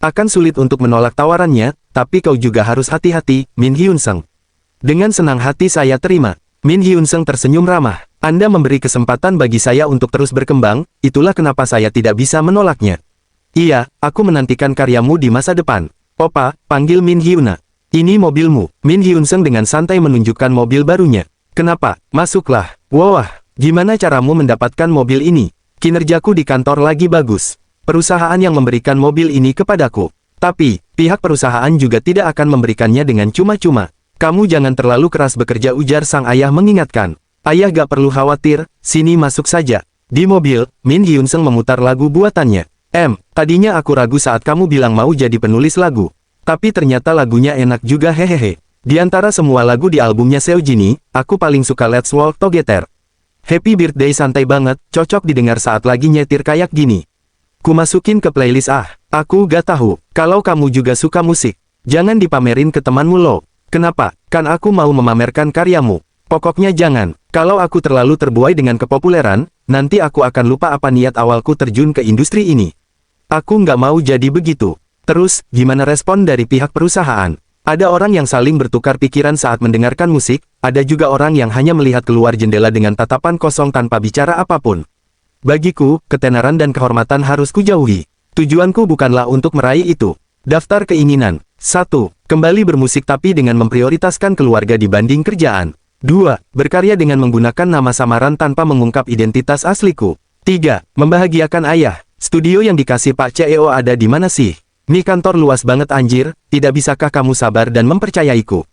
Akan sulit untuk menolak tawarannya, tapi kau juga harus hati-hati, Min Hyun Sung. Dengan senang hati saya terima. Min Hyun Sung tersenyum ramah. Anda memberi kesempatan bagi saya untuk terus berkembang, itulah kenapa saya tidak bisa menolaknya. Iya, aku menantikan karyamu di masa depan. Opa, panggil Min Hyuna. Ini mobilmu. Min Hyun Sung dengan santai menunjukkan mobil barunya. Kenapa? Masuklah. Wah, gimana caramu mendapatkan mobil ini? Kinerjaku di kantor lagi bagus. Perusahaan yang memberikan mobil ini kepadaku. Tapi, pihak perusahaan juga tidak akan memberikannya dengan cuma-cuma. Kamu jangan terlalu keras bekerja, ujar sang ayah mengingatkan. Ayah gak perlu khawatir, sini masuk saja. Di mobil, Min Hyun Sung memutar lagu buatannya. Tadinya aku ragu saat kamu bilang mau jadi penulis lagu. Tapi ternyata lagunya enak juga, hehehe. Di antara semua lagu di albumnya Seojini, aku paling suka Let's Walk Together. Happy Birthday santai banget, cocok didengar saat lagi nyetir kayak gini. Ku masukin ke playlist. Aku gak tahu, kalau kamu juga suka musik. Jangan dipamerin ke temanmu lo. Kenapa? Kan aku mau memamerkan karyamu. Pokoknya jangan. Kalau aku terlalu terbuai dengan kepopuleran, nanti aku akan lupa apa niat awalku terjun ke industri ini. Aku nggak mau jadi begitu. Terus, gimana respon dari pihak perusahaan? Ada orang yang saling bertukar pikiran saat mendengarkan musik, ada juga orang yang hanya melihat keluar jendela dengan tatapan kosong tanpa bicara apapun. Bagiku, ketenaran dan kehormatan harus kujauhi. Tujuanku bukanlah untuk meraih itu. Daftar keinginan. 1. Kembali bermusik tapi dengan memprioritaskan keluarga dibanding kerjaan. 2. Berkarya dengan menggunakan nama samaran tanpa mengungkap identitas asliku. 3. Membahagiakan ayah. Studio yang dikasih Pak CEO ada di mana sih? Nih kantor luas banget anjir, tidak bisakah kamu sabar dan mempercayaiku?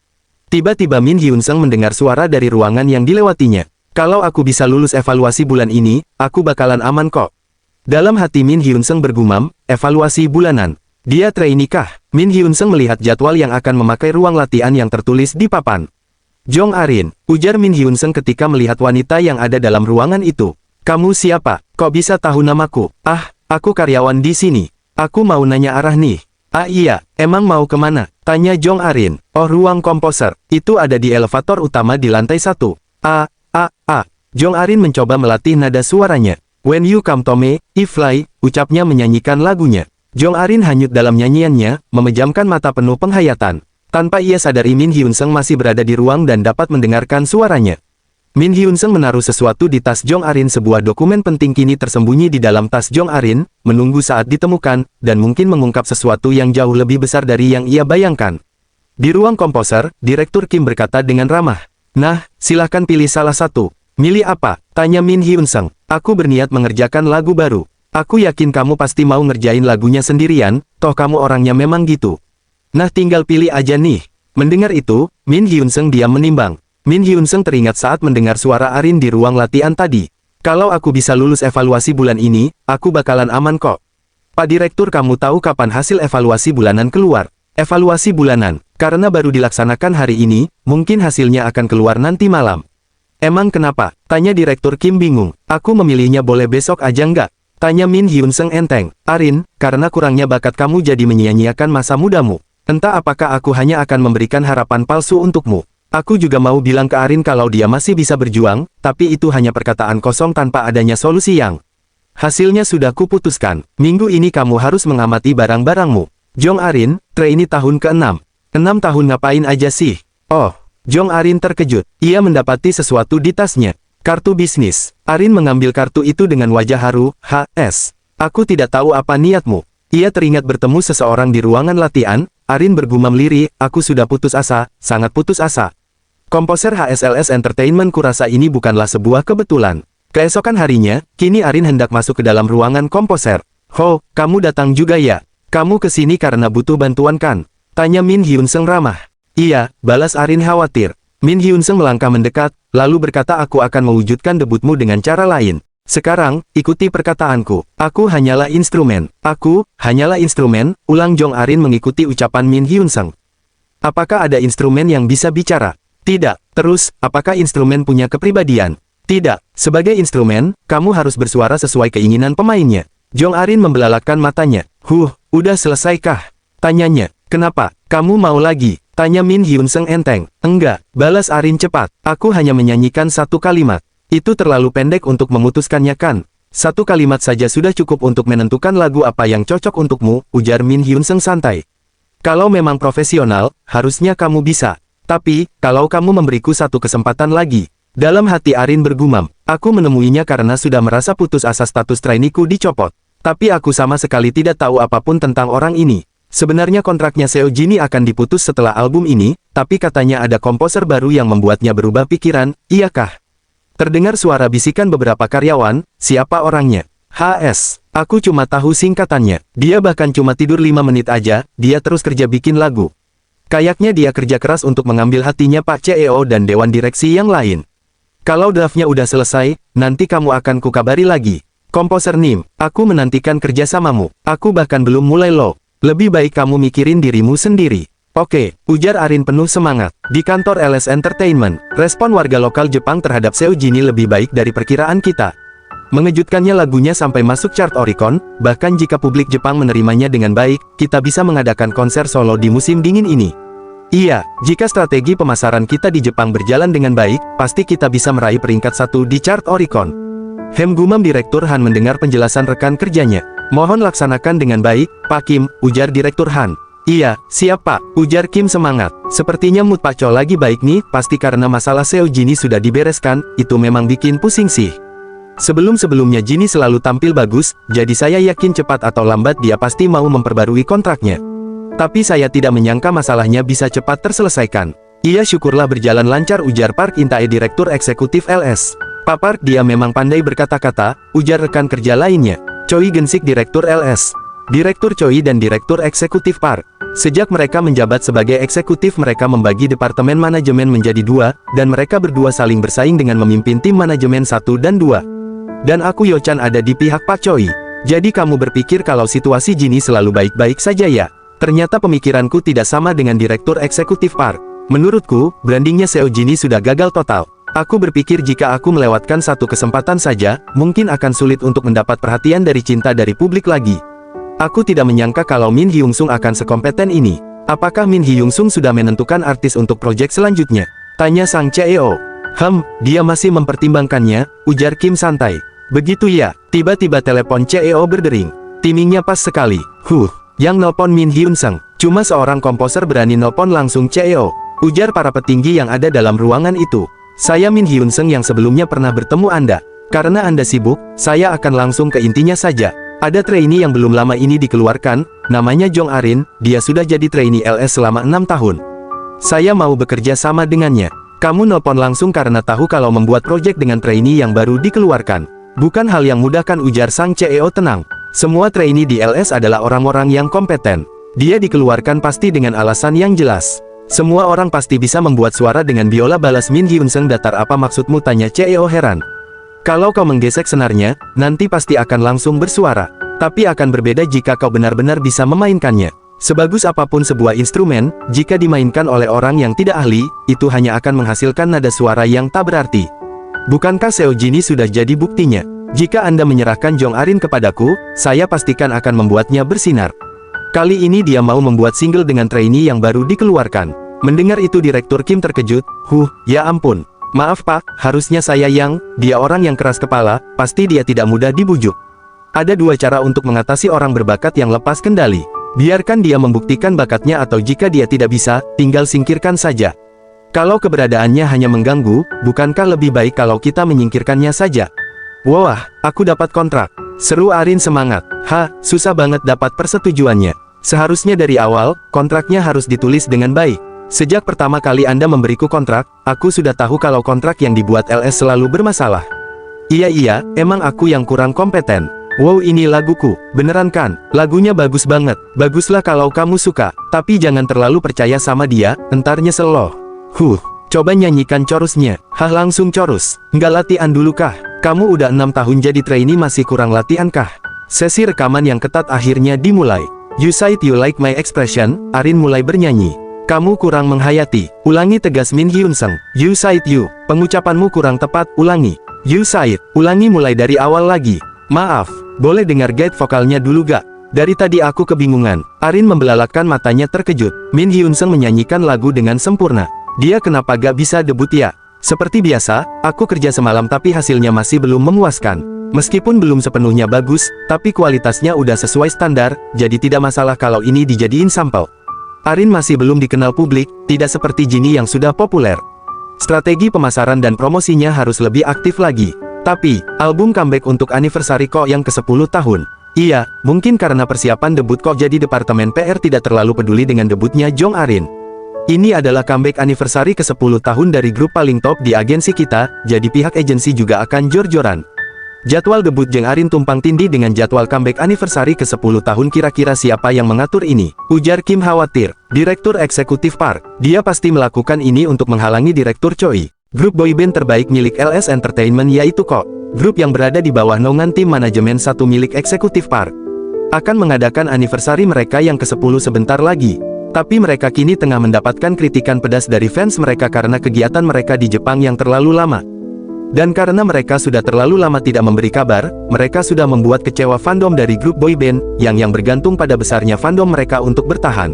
Tiba-tiba Min Hyun Sung mendengar suara dari ruangan yang dilewatinya. Kalau aku bisa lulus evaluasi bulan ini, aku bakalan aman kok. Dalam hati Min Hyun Sung bergumam, evaluasi bulanan. Dia trainee kah? Min Hyun Sung melihat jadwal yang akan memakai ruang latihan yang tertulis di papan. Jong Arin, ujar Min Hyun Sung ketika melihat wanita yang ada dalam ruangan itu. Kamu siapa? Kok bisa tahu namaku? Aku karyawan di sini. Aku mau nanya arah nih. Iya, emang mau kemana? Tanya Jong Arin. Oh, ruang komposer. Itu ada di elevator utama di lantai 1. Jong Arin mencoba melatih nada suaranya. When you come to me, if fly, ucapnya menyanyikan lagunya. Jong Arin hanyut dalam nyanyiannya, memejamkan mata penuh penghayatan. Tanpa ia sadari Min Hyun Sung masih berada di ruang dan dapat mendengarkan suaranya. Min Hyun Sung menaruh sesuatu di tas Jong Arin. Sebuah dokumen penting kini tersembunyi di dalam tas Jong Arin, menunggu saat ditemukan, dan mungkin mengungkap sesuatu yang jauh lebih besar dari yang ia bayangkan. Di ruang komposer, Direktur Kim berkata dengan ramah. Nah, silahkan pilih salah satu. Milih apa? Tanya Min Hyun Sung. Aku berniat mengerjakan lagu baru. Aku yakin kamu pasti mau ngerjain lagunya sendirian, toh kamu orangnya memang gitu. Nah, tinggal pilih aja nih. Mendengar itu, Min Hyun Sung diam menimbang. Min Hyun Sung teringat saat mendengar suara Arin di ruang latihan tadi. Kalau aku bisa lulus evaluasi bulan ini, aku bakalan aman kok. Pak Direktur, kamu tahu kapan hasil evaluasi bulanan keluar? Evaluasi bulanan. Karena baru dilaksanakan hari ini, mungkin hasilnya akan keluar nanti malam. Emang kenapa? Tanya Direktur Kim bingung. Aku memilihnya boleh besok aja nggak? Tanya Min Hyun Seng enteng. Arin, karena kurangnya bakat kamu jadi menyia-nyiakan masa mudamu. Entah apakah aku hanya akan memberikan harapan palsu untukmu. Aku juga mau bilang ke Arin kalau dia masih bisa berjuang, tapi itu hanya perkataan kosong tanpa adanya solusi yang. Hasilnya sudah kuputuskan. Minggu ini kamu harus mengamati barang-barangmu. Jong Arin, trainee tahun ke-6. 6 tahun ngapain aja sih? Oh, Jong Arin terkejut. Ia mendapati sesuatu di tasnya. Kartu bisnis. Arin mengambil kartu itu dengan wajah haru. HS. Aku tidak tahu apa niatmu. Ia teringat bertemu seseorang di ruangan latihan. Arin bergumam lirih, aku sudah putus asa, sangat putus asa. Komposer HSLS Entertainment kurasa ini bukanlah sebuah kebetulan. Keesokan harinya, kini Arin hendak masuk ke dalam ruangan komposer. Ho, kamu datang juga ya? Kamu kesini karena butuh bantuan kan? Tanya Min Hyun Seng ramah. Iya, balas Arin khawatir. Min Hyun Seng melangkah mendekat, lalu berkata aku akan mewujudkan debutmu dengan cara lain. Sekarang, ikuti perkataanku. Aku hanyalah instrumen. Aku, hanyalah instrumen, ulang Jong Arin mengikuti ucapan Min Hyun Seng. Apakah ada instrumen yang bisa bicara? Tidak. Terus, apakah instrumen punya kepribadian? Tidak. Sebagai instrumen, kamu harus bersuara sesuai keinginan pemainnya. Jong Arin membelalakkan matanya. Udah selesaikah? Tanyanya. Kenapa? Kamu mau lagi? Tanya Min Hyun Seng enteng. Enggak, balas Arin cepat. Aku hanya menyanyikan satu kalimat. Itu terlalu pendek untuk memutuskannya kan? Satu kalimat saja sudah cukup untuk menentukan lagu apa yang cocok untukmu, ujar Min Hyun Seng santai. Kalau memang profesional, harusnya kamu bisa. Tapi, kalau kamu memberiku satu kesempatan lagi. Dalam hati Arin bergumam. Aku menemuinya karena sudah merasa putus asa status traineeku dicopot. Tapi aku sama sekali tidak tahu apapun tentang orang ini. Sebenarnya kontraknya Seo Jini akan diputus setelah album ini, tapi katanya ada komposer baru yang membuatnya berubah pikiran, iyakah? Terdengar suara bisikan beberapa karyawan, siapa orangnya? HS. Aku cuma tahu singkatannya. Dia bahkan cuma tidur 5 menit aja, dia terus kerja bikin lagu. Kayaknya dia kerja keras untuk mengambil hatinya Pak CEO dan Dewan Direksi yang lain. Kalau draftnya udah selesai, nanti kamu akan kukabari lagi. Komposer Nim, aku menantikan kerjasamamu. Aku bahkan belum mulai loh. Lebih baik kamu mikirin dirimu sendiri. Oke, ujar Arin penuh semangat. Di kantor LS Entertainment, respon warga lokal Jepang terhadap Seo Jini lebih baik dari perkiraan kita. Mengejutkannya lagunya sampai masuk chart Oricon, bahkan jika publik Jepang menerimanya dengan baik, kita bisa mengadakan konser solo di musim dingin ini. Iya, jika strategi pemasaran kita di Jepang berjalan dengan baik, pasti kita bisa meraih peringkat 1 di chart Oricon. Gumam Direktur Han mendengar penjelasan rekan kerjanya. Mohon laksanakan dengan baik, Pak Kim, ujar Direktur Han. Iya, siap Pak, ujar Kim semangat. Sepertinya mood Pak Cho lagi baik nih, pasti karena masalah Seo Jini sudah dibereskan, itu memang bikin pusing sih. Sebelum-sebelumnya Jini selalu tampil bagus, jadi saya yakin cepat atau lambat dia pasti mau memperbarui kontraknya. Tapi saya tidak menyangka masalahnya bisa cepat terselesaikan. Iya syukurlah berjalan lancar ujar Park In-tae Direktur Eksekutif LS. Pak Park dia memang pandai berkata-kata, ujar rekan kerja lainnya. Choi Gensik Direktur LS. Direktur Choi dan Direktur Eksekutif Park. Sejak mereka menjabat sebagai eksekutif mereka membagi departemen manajemen menjadi 2, dan mereka berdua saling bersaing dengan memimpin tim manajemen 1 dan 2. Dan aku Yo-chan ada di pihak Pak Choi. Jadi kamu berpikir kalau situasi Jini selalu baik-baik saja ya? Ternyata pemikiranku tidak sama dengan Direktur Eksekutif Park. Menurutku, brandingnya Seo Jini sudah gagal total. Aku berpikir jika aku melewatkan satu kesempatan saja, mungkin akan sulit untuk mendapat perhatian dari cinta dari publik lagi. Aku tidak menyangka kalau Min Hyung Sung akan sekompeten ini. Apakah Min Hyung Sung sudah menentukan artis untuk proyek selanjutnya? Tanya sang CEO. Dia masih mempertimbangkannya, ujar Kim santai. Begitu ya, tiba-tiba telepon CEO berdering. Timingnya pas sekali. Yang nelpon Min Hyun Sung. Cuma seorang komposer berani nelpon langsung CEO. Ujar para petinggi yang ada dalam ruangan itu. Saya Min Hyun Sung yang sebelumnya pernah bertemu Anda. Karena Anda sibuk, saya akan langsung ke intinya saja. Ada trainee yang belum lama ini dikeluarkan, namanya Jong Arin, dia sudah jadi trainee LS selama 6 tahun. Saya mau bekerja sama dengannya. Kamu nelpon langsung karena tahu kalau membuat proyek dengan trainee yang baru dikeluarkan. Bukan hal yang mudah kan ujar sang CEO tenang. Semua trainee di LS adalah orang-orang yang kompeten. Dia dikeluarkan pasti dengan alasan yang jelas. Semua orang pasti bisa membuat suara dengan biola balas Min Hyun Sung datar apa maksudmu tanya CEO heran. Kalau kau menggesek senarnya, nanti pasti akan langsung bersuara. Tapi akan berbeda jika kau benar-benar bisa memainkannya. Sebagus apapun sebuah instrumen, jika dimainkan oleh orang yang tidak ahli, itu hanya akan menghasilkan nada suara yang tak berarti. Bukankah Seo Jini sudah jadi buktinya? Jika Anda menyerahkan Jong Arin kepadaku, saya pastikan akan membuatnya bersinar. Kali ini dia mau membuat single dengan trainee yang baru dikeluarkan. Mendengar itu Direktur Kim terkejut. Ya ampun. Maaf Pak, harusnya saya dia orang yang keras kepala, pasti dia tidak mudah dibujuk. Ada dua cara untuk mengatasi orang berbakat yang lepas kendali. Biarkan dia membuktikan bakatnya atau jika dia tidak bisa, tinggal singkirkan saja. Kalau keberadaannya hanya mengganggu, bukankah lebih baik kalau kita menyingkirkannya saja? Wah, aku dapat kontrak. Seru Arin semangat. Susah banget dapat persetujuannya. Seharusnya dari awal, kontraknya harus ditulis dengan baik. Sejak pertama kali Anda memberiku kontrak, aku sudah tahu kalau kontrak yang dibuat LS selalu bermasalah. Iya, emang aku yang kurang kompeten. Wow, ini laguku, beneran kan? Lagunya bagus banget. Baguslah kalau kamu suka, tapi jangan terlalu percaya sama dia, entar nyesel loh. Coba nyanyikan chorusnya. Langsung chorus. Nggak latihan dulu kah? Kamu udah 6 tahun jadi trainee masih kurang latihan kah? Sesi rekaman yang ketat akhirnya dimulai. You said you like my expression, Arin mulai bernyanyi. Kamu kurang menghayati. Ulangi tegas Min Hyun Sung. You said you. Pengucapanmu kurang tepat, ulangi. You said. Ulangi mulai dari awal lagi. Maaf, boleh dengar guide vokalnya dulu gak? Dari tadi aku kebingungan. Arin membelalakan matanya terkejut. Min Hyun Sung menyanyikan lagu dengan sempurna. Dia kenapa gak bisa debut ya? Seperti biasa, aku kerja semalam tapi hasilnya masih belum memuaskan. Meskipun belum sepenuhnya bagus, tapi kualitasnya udah sesuai standar, jadi tidak masalah kalau ini dijadiin sampel. Arin masih belum dikenal publik, tidak seperti Jini yang sudah populer. Strategi pemasaran dan promosinya harus lebih aktif lagi. Tapi, album comeback untuk anniversary Ko yang ke-10 tahun. Iya, mungkin karena persiapan debut Ko jadi departemen PR tidak terlalu peduli dengan debutnya Jong Arin. Ini adalah comeback anniversary ke-10 tahun dari grup paling top di agensi kita, jadi pihak agensi juga akan jor-joran. Jadwal debut Jong Arin tumpang tindih dengan jadwal comeback anniversary ke-10 tahun, kira-kira siapa yang mengatur ini? Ujar Kim khawatir. Direktur Eksekutif Park. Dia pasti melakukan ini untuk menghalangi Direktur Choi. Grup boyband terbaik milik LS Entertainment yaitu Ko. Grup yang berada di bawah naungan tim manajemen 1 milik Eksekutif Park. Akan mengadakan anniversary mereka yang ke-10 sebentar lagi. Tapi mereka kini tengah mendapatkan kritikan pedas dari fans mereka karena kegiatan mereka di Jepang yang terlalu lama. Dan karena mereka sudah terlalu lama tidak memberi kabar, mereka sudah membuat kecewa fandom dari grup boyband, yang bergantung pada besarnya fandom mereka untuk bertahan.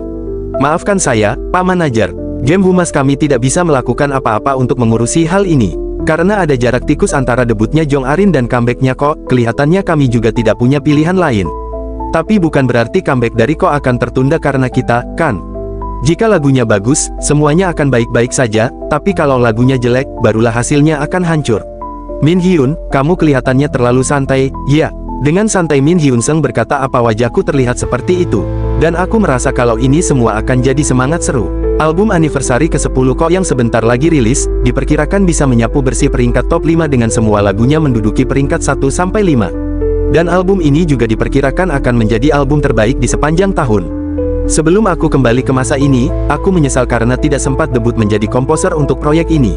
Maafkan saya, Pak Manajer. Game Humas kami tidak bisa melakukan apa-apa untuk mengurusi hal ini. Karena ada jarak tikus antara debutnya Jong Arin dan comebacknya Ko, kelihatannya kami juga tidak punya pilihan lain. Tapi bukan berarti comeback dari Ko akan tertunda karena kita, kan? Jika lagunya bagus, semuanya akan baik-baik saja, tapi kalau lagunya jelek, barulah hasilnya akan hancur. Min Hyun, kamu kelihatannya terlalu santai. Ya, dengan santai Min Hyun Sung berkata, apa wajahku terlihat seperti itu? Dan aku merasa kalau ini semua akan jadi semangat seru. Album anniversary ke-10 Ko yang sebentar lagi rilis, diperkirakan bisa menyapu bersih peringkat top 5 dengan semua lagunya menduduki peringkat 1-5. Dan album ini juga diperkirakan akan menjadi album terbaik di sepanjang tahun. Sebelum aku kembali ke masa ini, aku menyesal karena tidak sempat debut menjadi komposer untuk proyek ini.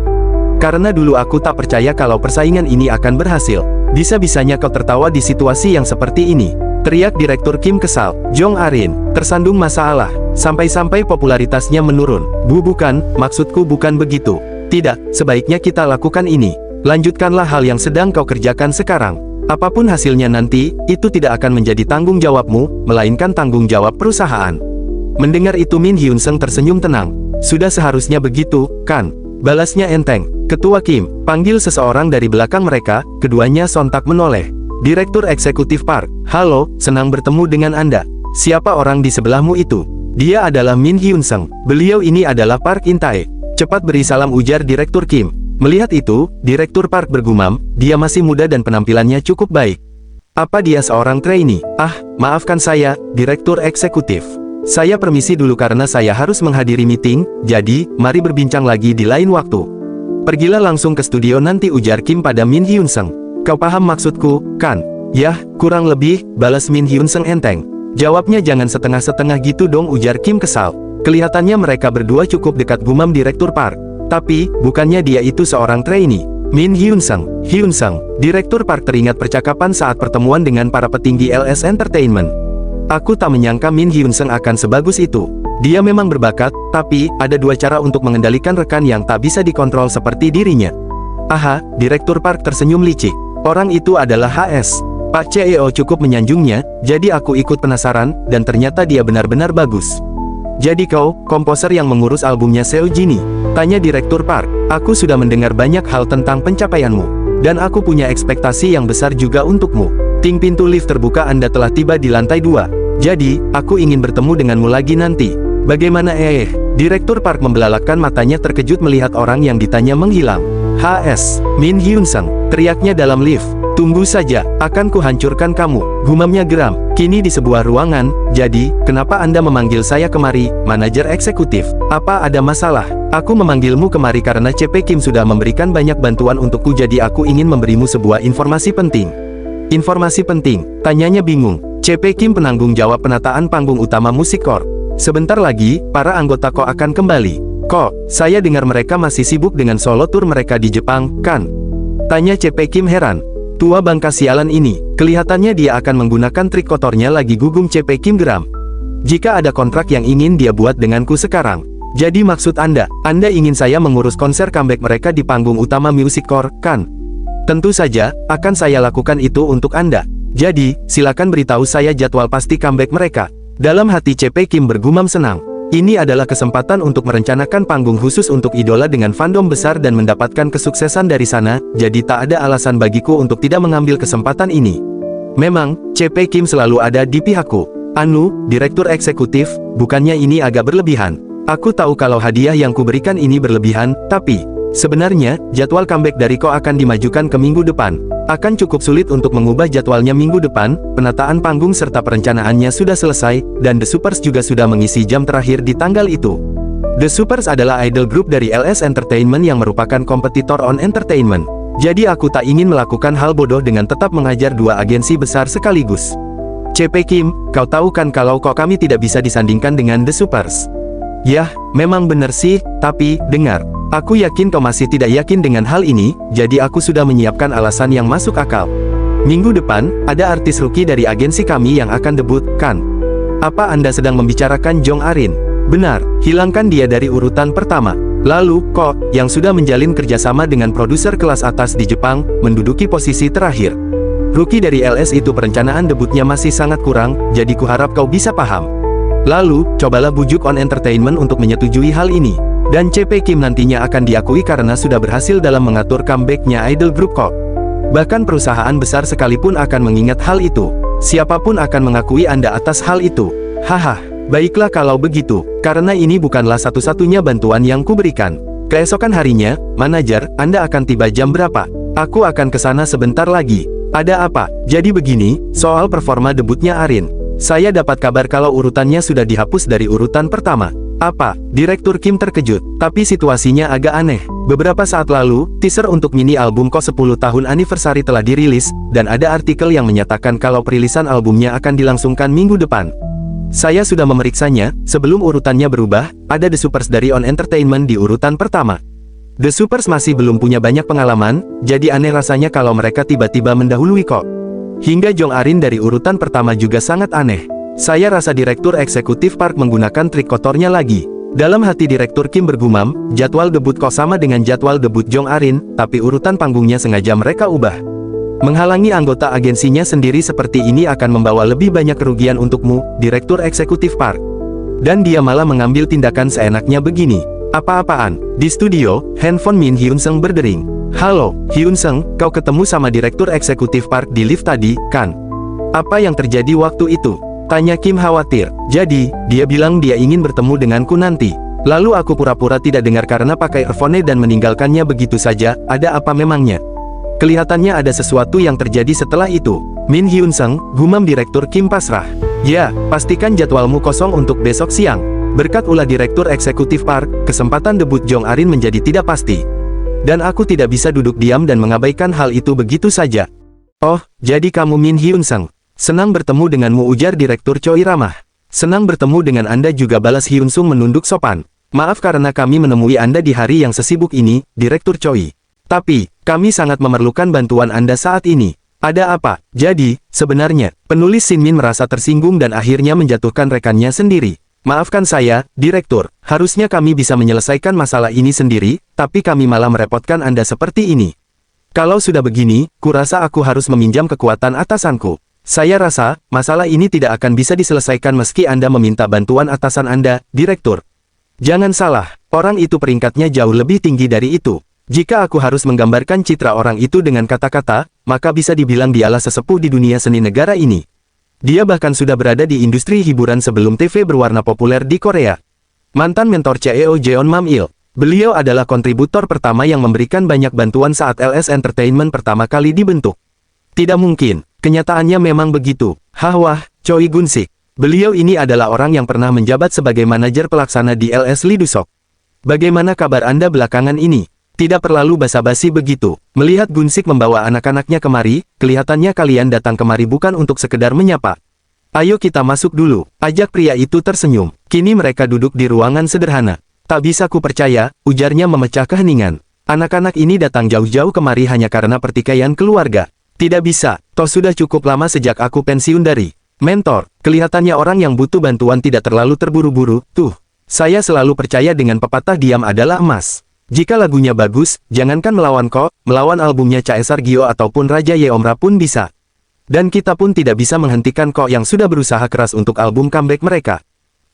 Karena dulu aku tak percaya kalau persaingan ini akan berhasil. Bisa-bisanya kau tertawa di situasi yang seperti ini. Teriak Direktur Kim kesal. Jong Arin tersandung masalah, sampai-sampai popularitasnya menurun. Bukan, maksudku bukan begitu. Tidak, sebaiknya kita lakukan ini. Lanjutkanlah hal yang sedang kau kerjakan sekarang. Apapun hasilnya nanti, itu tidak akan menjadi tanggung jawabmu, melainkan tanggung jawab perusahaan. Mendengar itu Min Hyun Sung tersenyum tenang. Sudah seharusnya begitu, kan? Balasnya enteng. Ketua Kim, panggil seseorang dari belakang mereka, keduanya sontak menoleh. Direktur Eksekutif Park, halo, senang bertemu dengan Anda. Siapa orang di sebelahmu itu? Dia adalah Min Hyun Sung. Beliau ini adalah Park In-tae. Cepat beri salam, ujar Direktur Kim. Melihat itu, Direktur Park bergumam, dia masih muda dan penampilannya cukup baik. Apa dia seorang trainee? Maafkan saya, Direktur Eksekutif. Saya permisi dulu karena saya harus menghadiri meeting, jadi, mari berbincang lagi di lain waktu. Pergilah langsung ke studio nanti, ujar Kim pada Min Hyun Sung. Kau paham maksudku, kan? Yah, kurang lebih, balas Min Hyun Sung enteng. Jawabnya jangan setengah-setengah gitu dong, ujar Kim kesal. Kelihatannya mereka berdua cukup dekat, gumam Direktur Park. Tapi, bukannya dia itu seorang trainee. Min Hyun Sung, Direktur Park teringat percakapan saat pertemuan dengan para petinggi LS Entertainment. Aku tak menyangka Min Hyun Sung akan sebagus itu. Dia memang berbakat, tapi ada dua cara untuk mengendalikan rekan yang tak bisa dikontrol seperti dirinya. Aha, Direktur Park tersenyum licik. Orang itu adalah HS. Pak CEO cukup menyanjungnya, jadi aku ikut penasaran, dan ternyata dia benar-benar bagus. Jadi kau, komposer yang mengurus albumnya Seo Jini? Tanya Direktur Park. Aku sudah mendengar banyak hal tentang pencapaianmu. Dan aku punya ekspektasi yang besar juga untukmu. Ting, pintu lift terbuka, Anda telah tiba di lantai 2. Jadi, aku ingin bertemu denganmu lagi nanti. Bagaimana Direktur Park membelalakkan matanya terkejut melihat orang yang ditanya menghilang. HS, Min Hyun Sung, teriaknya dalam lift. Tunggu saja, akan kuhancurkan kamu, gumamnya geram. Kini di sebuah ruangan, jadi, kenapa Anda memanggil saya kemari, manajer eksekutif? Apa ada masalah? Aku memanggilmu kemari karena CP Kim sudah memberikan banyak bantuan untukku, jadi aku ingin memberimu sebuah informasi penting. Informasi penting? Tanyanya bingung. CP Kim penanggung jawab penataan panggung utama Musik Corp. Sebentar lagi, para anggota Ko akan kembali. Kok, saya dengar mereka masih sibuk dengan solo tour mereka di Jepang, kan? Tanya CP Kim heran. Tua bangka sialan ini, kelihatannya dia akan menggunakan trik kotornya lagi, gugum CP Kim geram. Jika ada kontrak yang ingin dia buat denganku sekarang. Jadi maksud Anda ingin saya mengurus konser comeback mereka di panggung utama Music Corp, kan? Tentu saja, akan saya lakukan itu untuk Anda. Jadi, silakan beritahu saya jadwal pasti comeback mereka. Dalam hati CP Kim bergumam senang. Ini adalah kesempatan untuk merencanakan panggung khusus untuk idola dengan fandom besar dan mendapatkan kesuksesan dari sana, jadi tak ada alasan bagiku untuk tidak mengambil kesempatan ini. Memang, CP Kim selalu ada di pihakku. Anu, Direktur Eksekutif, bukannya ini agak berlebihan? Aku tahu kalau hadiah yang kuberikan ini berlebihan, tapi sebenarnya, jadwal comeback dari Ko akan dimajukan ke minggu depan. Akan cukup sulit untuk mengubah jadwalnya minggu depan, penataan panggung serta perencanaannya sudah selesai, dan The Supers juga sudah mengisi jam terakhir di tanggal itu. The Supers adalah idol group dari LS Entertainment yang merupakan kompetitor On Entertainment. Jadi aku tak ingin melakukan hal bodoh dengan tetap mengajar dua agensi besar sekaligus. CP Kim, kau tahu kan kalau kok kami tidak bisa disandingkan dengan The Supers? Yah, memang benar sih, tapi, dengar. Aku yakin kau masih tidak yakin dengan hal ini, jadi aku sudah menyiapkan alasan yang masuk akal. Minggu depan, ada artis rookie dari agensi kami yang akan debut, kan? Apa Anda sedang membicarakan Jong Arin? Benar, hilangkan dia dari urutan pertama. Lalu, Ko, yang sudah menjalin kerjasama dengan produser kelas atas di Jepang, menduduki posisi terakhir. Rookie dari LS itu perencanaan debutnya masih sangat kurang, jadi kuharap kau bisa paham. Lalu, cobalah bujuk On Entertainment untuk menyetujui hal ini. Dan CP Kim nantinya akan diakui karena sudah berhasil dalam mengatur comeback-nya idol group Ko. Bahkan perusahaan besar sekalipun akan mengingat hal itu. Siapapun akan mengakui Anda atas hal itu. Haha, baiklah kalau begitu, karena ini bukanlah satu-satunya bantuan yang kuberikan. Keesokan harinya, manajer, Anda akan tiba jam berapa? Aku akan ke sana sebentar lagi. Ada apa? Jadi begini, soal performa debutnya Arin. Saya dapat kabar kalau urutannya sudah dihapus dari urutan pertama. Apa? Direktur Kim terkejut, tapi situasinya agak aneh. Beberapa saat lalu, teaser untuk mini album Ko 10 tahun anniversary telah dirilis, dan ada artikel yang menyatakan kalau perilisan albumnya akan dilangsungkan minggu depan. Saya sudah memeriksanya, sebelum urutannya berubah, ada The Supers dari On Entertainment di urutan pertama. The Supers masih belum punya banyak pengalaman, jadi aneh rasanya kalau mereka tiba-tiba mendahului Ko. Hingga Jong Arin dari urutan pertama juga sangat aneh. Saya rasa Direktur Eksekutif Park menggunakan trik kotornya lagi. Dalam hati Direktur Kim bergumam, jadwal debut Ko sama dengan jadwal debut Jong Arin, tapi urutan panggungnya sengaja mereka ubah. Menghalangi anggota agensinya sendiri seperti ini akan membawa lebih banyak kerugian untukmu, Direktur Eksekutif Park. Dan dia malah mengambil tindakan seenaknya begini. Apa-apaan? Di studio, handphone Min Hyun Sung berdering. Halo, Hyun Sung, kau ketemu sama Direktur Eksekutif Park di lift tadi, kan? Apa yang terjadi waktu itu? Tanya Kim khawatir. Jadi, dia bilang dia ingin bertemu denganku nanti. Lalu aku pura-pura tidak dengar karena pakai earphone dan meninggalkannya begitu saja. Ada apa memangnya? Kelihatannya ada sesuatu yang terjadi setelah itu. Min Hyun Sung, gumam Direktur Kim pasrah. Ya, pastikan jadwalmu kosong untuk besok siang. Berkat ulah Direktur Eksekutif Park, kesempatan debut Jong Arin menjadi tidak pasti. Dan aku tidak bisa duduk diam dan mengabaikan hal itu begitu saja. Oh, jadi kamu Min Hyun Sung. Senang bertemu denganmu, ujar Direktur Choi ramah. Senang bertemu dengan Anda juga, balas Hyun Sung menunduk sopan. Maaf karena kami menemui Anda di hari yang sesibuk ini, Direktur Choi. Tapi, kami sangat memerlukan bantuan Anda saat ini. Ada apa? Jadi, sebenarnya, penulis Shin Min merasa tersinggung dan akhirnya menjatuhkan rekannya sendiri. Maafkan saya, Direktur, harusnya kami bisa menyelesaikan masalah ini sendiri, tapi kami malah merepotkan Anda seperti ini. Kalau sudah begini, kurasa aku harus meminjam kekuatan atasanku. Saya rasa, masalah ini tidak akan bisa diselesaikan meski Anda meminta bantuan atasan Anda, Direktur. Jangan salah, orang itu peringkatnya jauh lebih tinggi dari itu. Jika aku harus menggambarkan citra orang itu dengan kata-kata, maka bisa dibilang dialah sesepuh di dunia seni negara ini. Dia bahkan sudah berada di industri hiburan sebelum TV berwarna populer di Korea. Mantan mentor CEO Jeon Mam-il. Beliau adalah kontributor pertama yang memberikan banyak bantuan saat LS Entertainment pertama kali dibentuk. Tidak mungkin, kenyataannya memang begitu. Hahwah, Choi Gun-sik. Beliau ini adalah orang yang pernah menjabat sebagai manajer pelaksana di LS Lee Do-sok. Bagaimana kabar Anda belakangan ini? Tidak perlu basa-basi begitu. Melihat Gun-sik membawa anak-anaknya kemari, kelihatannya kalian datang kemari bukan untuk sekedar menyapa. Ayo kita masuk dulu, ajak pria itu tersenyum. Kini mereka duduk di ruangan sederhana. Tak bisa ku percaya, ujarnya memecah keheningan. Anak-anak ini datang jauh-jauh kemari hanya karena pertikaian keluarga. Tidak bisa, toh sudah cukup lama sejak aku pensiun dari mentor. Kelihatannya orang yang butuh bantuan tidak terlalu terburu-buru. Tuh, saya selalu percaya dengan pepatah diam adalah emas. Jika lagunya bagus, jangankan melawan kok, melawan albumnya Caesar Gio ataupun Raja Yeomra pun bisa. Dan kita pun tidak bisa menghentikan kok yang sudah berusaha keras untuk album comeback mereka.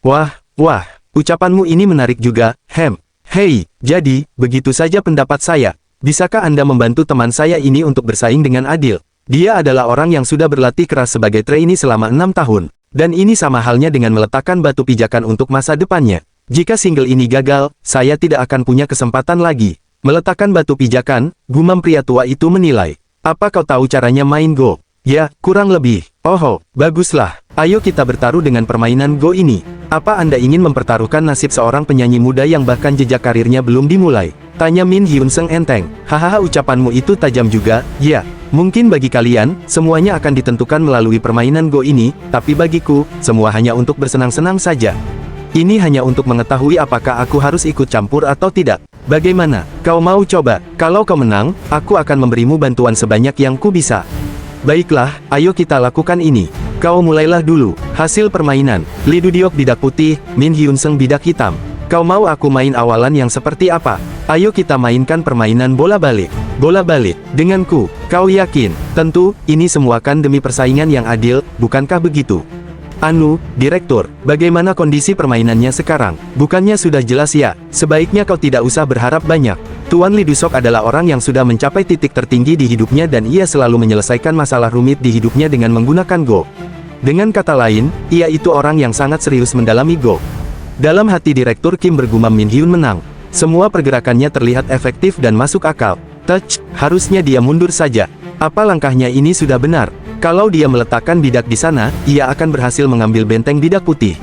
Wah, ucapanmu ini menarik juga, Hem. Hei, jadi, begitu saja pendapat saya. Bisakah Anda membantu teman saya ini untuk bersaing dengan adil? Dia adalah orang yang sudah berlatih keras sebagai trainee selama 6 tahun. Dan ini sama halnya dengan meletakkan batu pijakan untuk masa depannya. Jika single ini gagal, saya tidak akan punya kesempatan lagi. Meletakkan batu pijakan, gumam pria tua itu menilai. Apa kau tahu caranya main Go? Ya, kurang lebih. Oh, baguslah. Ayo kita bertaruh dengan permainan Go ini. Apa Anda ingin mempertaruhkan nasib seorang penyanyi muda yang bahkan jejak karirnya belum dimulai? Tanya Min Hyun Seng enteng. Hahaha, ucapanmu itu tajam juga. Ya, mungkin bagi kalian, semuanya akan ditentukan melalui permainan Go ini, tapi bagiku, semua hanya untuk bersenang-senang saja. Ini hanya untuk mengetahui apakah aku harus ikut campur atau tidak. Bagaimana? Kau mau coba? Kalau kau menang, aku akan memberimu bantuan sebanyak yang ku bisa. Baiklah, ayo kita lakukan ini. Kau mulailah dulu. Hasil permainan. Lee Do-deok bidak putih, Min Hyun Seng bidak hitam. Kau mau aku main awalan yang seperti apa? Ayo kita mainkan permainan bola balik. Bola balik. Denganku. Kau yakin? Tentu, ini semua kan demi persaingan yang adil, bukankah begitu? Anu, Direktur, bagaimana kondisi permainannya sekarang? Bukannya sudah jelas ya? Sebaiknya kau tidak usah berharap banyak. Tuan Lee Do-sok adalah orang yang sudah mencapai titik tertinggi di hidupnya dan ia selalu menyelesaikan masalah rumit di hidupnya dengan menggunakan Go. Dengan kata lain, ia itu orang yang sangat serius mendalami Go. Dalam hati Direktur Kim bergumam Min Hyun menang. Semua pergerakannya terlihat efektif dan masuk akal. Touch, harusnya dia mundur saja. Apa langkahnya ini sudah benar? Kalau dia meletakkan bidak di sana, ia akan berhasil mengambil benteng bidak putih.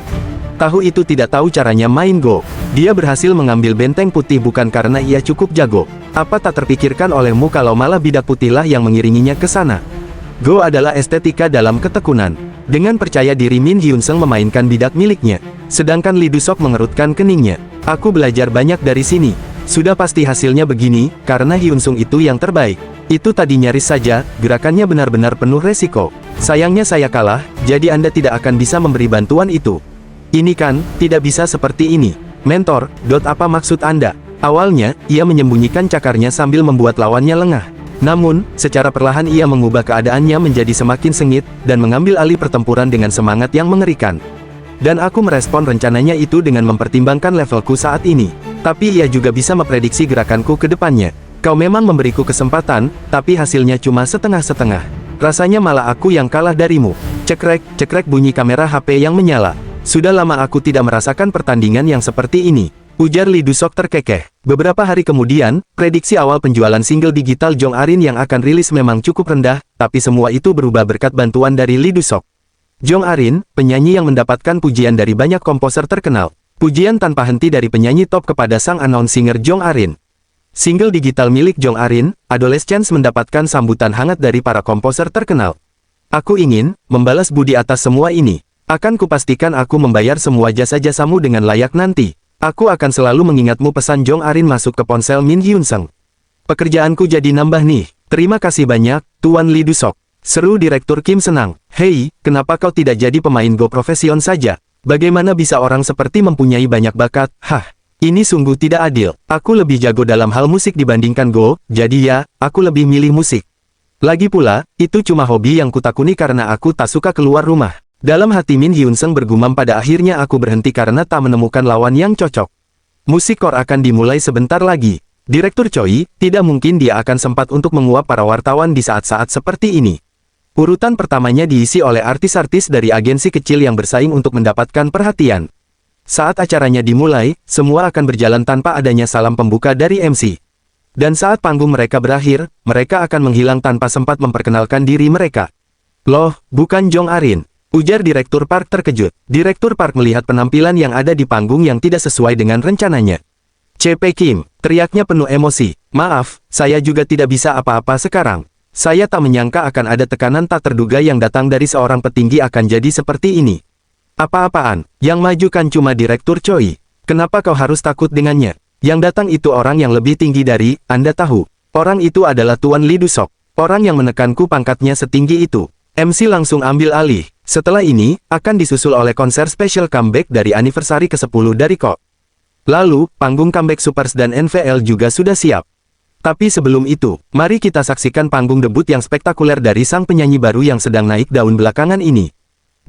Tahu itu tidak tahu caranya main Go. Dia berhasil mengambil benteng putih bukan karena ia cukup jago. Apa tak terpikirkan olehmu kalau malah bidak putihlah yang mengiringinya ke sana? Go adalah estetika dalam ketekunan. Dengan percaya diri Min Hyun Seng memainkan bidak miliknya. Sedangkan Lee Do-sok mengerutkan keningnya. Aku belajar banyak dari sini. Sudah pasti hasilnya begini, karena Hyun Sung itu yang terbaik. Itu tadi nyaris saja, gerakannya benar-benar penuh resiko. Sayangnya saya kalah, jadi Anda tidak akan bisa memberi bantuan itu. Ini kan, tidak bisa seperti ini. Mentor, apa maksud Anda? Awalnya, ia menyembunyikan cakarnya sambil membuat lawannya lengah. Namun, secara perlahan ia mengubah keadaannya menjadi semakin sengit, dan mengambil alih pertempuran dengan semangat yang mengerikan. Dan aku merespon rencananya itu dengan mempertimbangkan levelku saat ini. Tapi ia juga bisa memprediksi gerakanku ke depannya. Kau memang memberiku kesempatan, tapi hasilnya cuma setengah-setengah. Rasanya malah aku yang kalah darimu. Cekrek bunyi kamera HP yang menyala. Sudah lama aku tidak merasakan pertandingan yang seperti ini. Ujar Lee Do-sok terkekeh. Beberapa hari kemudian, prediksi awal penjualan single digital Jong Arin yang akan rilis memang cukup rendah, tapi semua itu berubah berkat bantuan dari Lee Do-sok. Jong Arin, penyanyi yang mendapatkan pujian dari banyak komposer terkenal. Pujian tanpa henti dari penyanyi top kepada sang unknown singer Jong Arin. Single digital milik Jong Arin, Adolescence mendapatkan sambutan hangat dari para komposer terkenal. Aku ingin membalas budi atas semua ini. Akan kupastikan aku membayar semua jasa-jasamu dengan layak nanti. Aku akan selalu mengingatmu, pesan Jong Arin masuk ke ponsel Min Hyun Seng. Pekerjaanku jadi nambah nih. Terima kasih banyak, Tuan Lee Do-sok. Seru Direktur Kim senang. Hei, kenapa kau tidak jadi pemain Go profesion saja? Bagaimana bisa orang seperti mempunyai banyak bakat? Hah, ini sungguh tidak adil. Aku lebih jago dalam hal musik dibandingkan Go, jadi ya, aku lebih milih musik. Lagi pula, itu cuma hobi yang kutakuni karena aku tak suka keluar rumah. Dalam hati Min Hyun Sung bergumam, pada akhirnya aku berhenti karena tak menemukan lawan yang cocok. Musik core akan dimulai sebentar lagi. Direktur Choi, tidak mungkin dia akan sempat untuk menguap para wartawan di saat-saat seperti ini. Urutan pertamanya diisi oleh artis-artis dari agensi kecil yang bersaing untuk mendapatkan perhatian. Saat acaranya dimulai, semua akan berjalan tanpa adanya salam pembuka dari MC. Dan saat panggung mereka berakhir, mereka akan menghilang tanpa sempat memperkenalkan diri mereka. Loh, bukan Jong Arin, ujar Direktur Park terkejut. Direktur Park melihat penampilan yang ada di panggung yang tidak sesuai dengan rencananya. CP Kim, teriaknya penuh emosi. Maaf, saya juga tidak bisa apa-apa sekarang. Saya tak menyangka akan ada tekanan tak terduga yang datang dari seorang petinggi akan jadi seperti ini. Apa-apaan, yang maju kan cuma Direktur Choi. Kenapa kau harus takut dengannya? Yang datang itu orang yang lebih tinggi dari, Anda tahu. Orang itu adalah Tuan Lee Du-sok, orang yang menekanku pangkatnya setinggi itu. MC langsung ambil alih. Setelah ini, akan disusul oleh konser spesial comeback dari anniversary ke-10 dari KO. Lalu, panggung comeback Supers dan NVL juga sudah siap. Tapi sebelum itu, mari kita saksikan panggung debut yang spektakuler dari sang penyanyi baru yang sedang naik daun belakangan ini.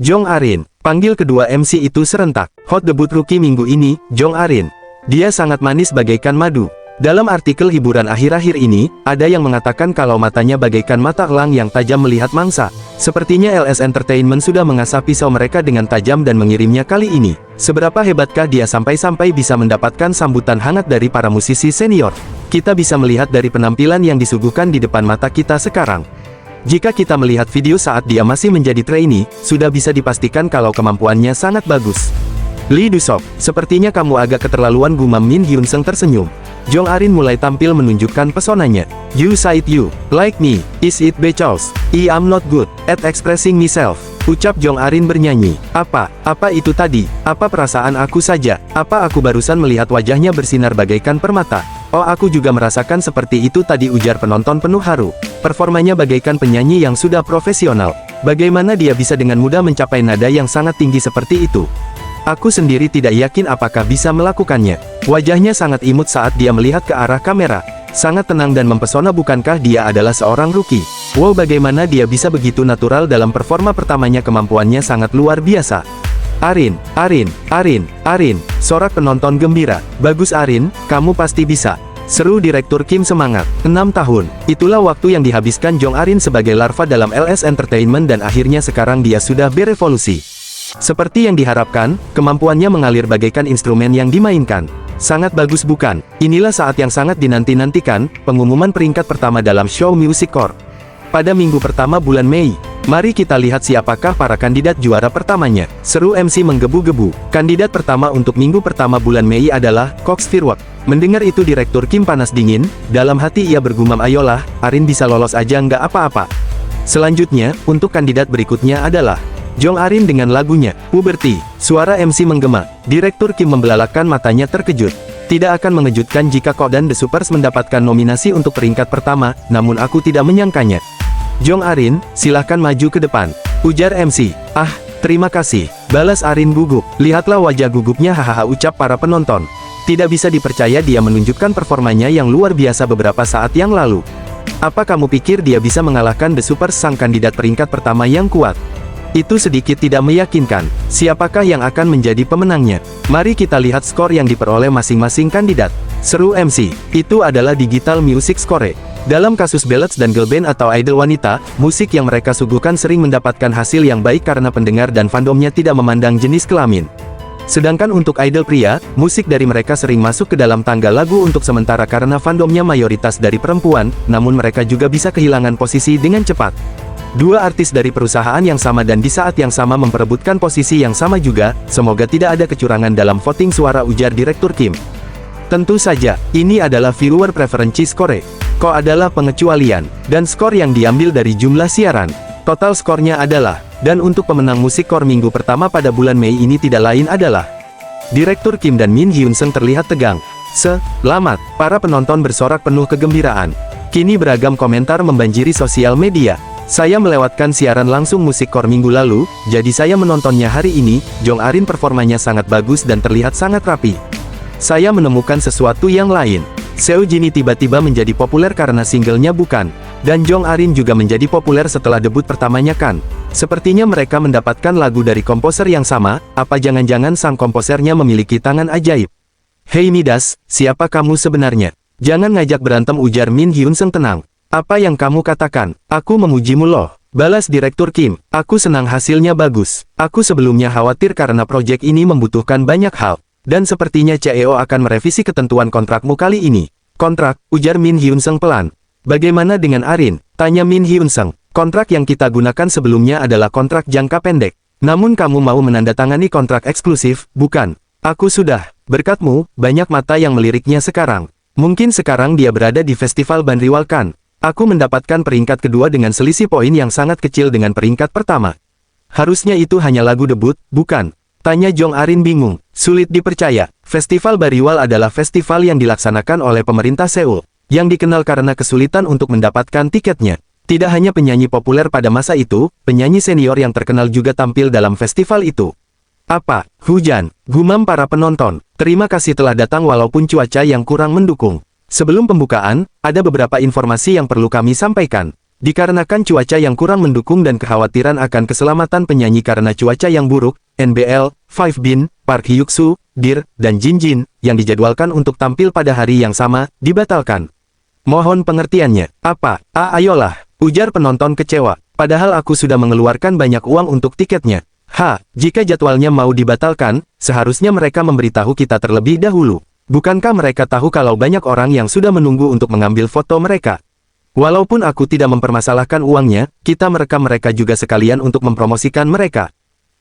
Jong Arin, panggil kedua MC itu serentak. Hot debut rookie minggu ini, Jong Arin. Dia sangat manis bagaikan madu. Dalam artikel hiburan akhir-akhir ini, ada yang mengatakan kalau matanya bagaikan mata elang yang tajam melihat mangsa. Sepertinya LS Entertainment sudah mengasah pisau mereka dengan tajam dan mengirimnya kali ini. Seberapa hebatkah dia sampai-sampai bisa mendapatkan sambutan hangat dari para musisi senior? Kita bisa melihat dari penampilan yang disuguhkan di depan mata kita sekarang. Jika kita melihat video saat dia masih menjadi trainee, sudah bisa dipastikan kalau kemampuannya sangat bagus. Lee Du-sok, sepertinya kamu agak keterlaluan, gumam Min Hyun Sung tersenyum. Jong Arin mulai tampil menunjukkan pesonanya. You said you like me, is it because I'm not good at expressing myself? Ucap Jong Arin bernyanyi. Apa itu tadi? Apa perasaan aku saja? Apa aku barusan melihat wajahnya bersinar bagaikan permata? Oh, aku juga merasakan seperti itu tadi, ujar penonton penuh haru. Performanya bagaikan penyanyi yang sudah profesional. Bagaimana dia bisa dengan mudah mencapai nada yang sangat tinggi seperti itu? Aku sendiri tidak yakin apakah bisa melakukannya. Wajahnya sangat imut saat dia melihat ke arah kamera. Sangat tenang dan mempesona, bukankah dia adalah seorang rookie? Wow, bagaimana dia bisa begitu natural dalam performa pertamanya, kemampuannya sangat luar biasa. Arin, sorak penonton gembira. Bagus Arin, kamu pasti bisa. Seru Direktur Kim semangat. 6 tahun, itulah waktu yang dihabiskan Jong Arin sebagai larva dalam LS Entertainment dan akhirnya sekarang dia sudah berevolusi. Seperti yang diharapkan, kemampuannya mengalir bagaikan instrumen yang dimainkan. Sangat bagus bukan? Inilah saat yang sangat dinanti-nantikan, pengumuman peringkat pertama dalam show Music Core. Pada minggu pertama bulan Mei, mari kita lihat siapakah para kandidat juara pertamanya. Seru MC menggebu-gebu. Kandidat pertama untuk minggu pertama bulan Mei adalah Cox Firewalk. Mendengar itu Direktur Kim panas dingin, dalam hati ia bergumam, ayolah, Arin bisa lolos aja nggak apa-apa. Selanjutnya, untuk kandidat berikutnya adalah Jong Arin dengan lagunya, Puberty. Suara MC menggema. Direktur Kim membelalakan matanya terkejut. Tidak akan mengejutkan jika KO dan The Supers mendapatkan nominasi untuk peringkat pertama, namun aku tidak menyangkanya. Jong Arin, silahkan maju ke depan, ujar MC. Ah, terima kasih, balas Arin gugup. Lihatlah wajah gugupnya, hahaha, ucap para penonton. Tidak bisa dipercaya dia menunjukkan performanya yang luar biasa beberapa saat yang lalu. Apa kamu pikir dia bisa mengalahkan The Supers, sang kandidat peringkat pertama yang kuat? Itu sedikit tidak meyakinkan. Siapakah yang akan menjadi pemenangnya? Mari kita lihat skor yang diperoleh masing-masing kandidat. Seru MC, itu adalah Digital Music Score. Dalam kasus ballads dan girl band atau idol wanita, musik yang mereka suguhkan sering mendapatkan hasil yang baik karena pendengar dan fandomnya tidak memandang jenis kelamin. Sedangkan untuk idol pria, musik dari mereka sering masuk ke dalam tangga lagu untuk sementara karena fandomnya mayoritas dari perempuan, namun mereka juga bisa kehilangan posisi dengan cepat. Dua artis dari perusahaan yang sama dan di saat yang sama memperebutkan posisi yang sama juga, semoga tidak ada kecurangan dalam voting suara, ujar Direktur Kim. Tentu saja, ini adalah viewer preference score. KO adalah pengecualian, dan skor yang diambil dari jumlah siaran. Total skornya adalah, dan untuk pemenang musik core minggu pertama pada bulan Mei ini tidak lain adalah. Direktur Kim dan Min Hyun Sung terlihat tegang. Selamat, para penonton bersorak penuh kegembiraan. Kini beragam komentar membanjiri sosial media. Saya melewatkan siaran langsung musik core minggu lalu, jadi saya menontonnya hari ini. Jong Arin performanya sangat bagus dan terlihat sangat rapi. Saya menemukan sesuatu yang lain. Seo Jinhee tiba-tiba menjadi populer karena singlenya Bukan. Dan Jong Arin juga menjadi populer setelah debut pertamanya Kan. Sepertinya mereka mendapatkan lagu dari komposer yang sama, apa jangan-jangan sang komposernya memiliki tangan ajaib. Hei Midas, siapa kamu sebenarnya? Jangan ngajak berantem, ujar Min Hyun Sung tenang. Apa yang kamu katakan? Aku memujimu loh. Balas Direktur Kim. Aku senang hasilnya bagus. Aku sebelumnya khawatir karena proyek ini membutuhkan banyak hal. Dan sepertinya CEO akan merevisi ketentuan kontrakmu kali ini. Kontrak, ujar Min Hyun Sung pelan. Bagaimana dengan Arin? Tanya Min Hyun Sung. Kontrak yang kita gunakan sebelumnya adalah kontrak jangka pendek. Namun kamu mau menandatangani kontrak eksklusif, bukan? Aku sudah. Berkatmu, banyak mata yang meliriknya sekarang. Mungkin sekarang dia berada di festival Banriwal Kan. Aku mendapatkan peringkat kedua dengan selisih poin yang sangat kecil dengan peringkat pertama. Harusnya itu hanya lagu debut, bukan? Tanya Jong Arin bingung. Sulit dipercaya, Festival Banriwal adalah festival yang dilaksanakan oleh pemerintah Seoul, yang dikenal karena kesulitan untuk mendapatkan tiketnya. Tidak hanya penyanyi populer pada masa itu, penyanyi senior yang terkenal juga tampil dalam festival itu. Apa? Hujan? Gumam para penonton. Terima kasih telah datang walaupun cuaca yang kurang mendukung. Sebelum pembukaan, ada beberapa informasi yang perlu kami sampaikan. Dikarenakan cuaca yang kurang mendukung dan kekhawatiran akan keselamatan penyanyi karena cuaca yang buruk, NBL, 5bin, Park Hyuk-soo, Dir, dan Jin Jin, yang dijadwalkan untuk tampil pada hari yang sama, dibatalkan. Mohon pengertiannya. Apa? Ayolah, ujar penonton kecewa. Padahal aku sudah mengeluarkan banyak uang untuk tiketnya. Jika jadwalnya mau dibatalkan, seharusnya mereka memberitahu kita terlebih dahulu. Bukankah mereka tahu kalau banyak orang yang sudah menunggu untuk mengambil foto mereka? Walaupun aku tidak mempermasalahkan uangnya, kita merekam mereka juga sekalian untuk mempromosikan mereka.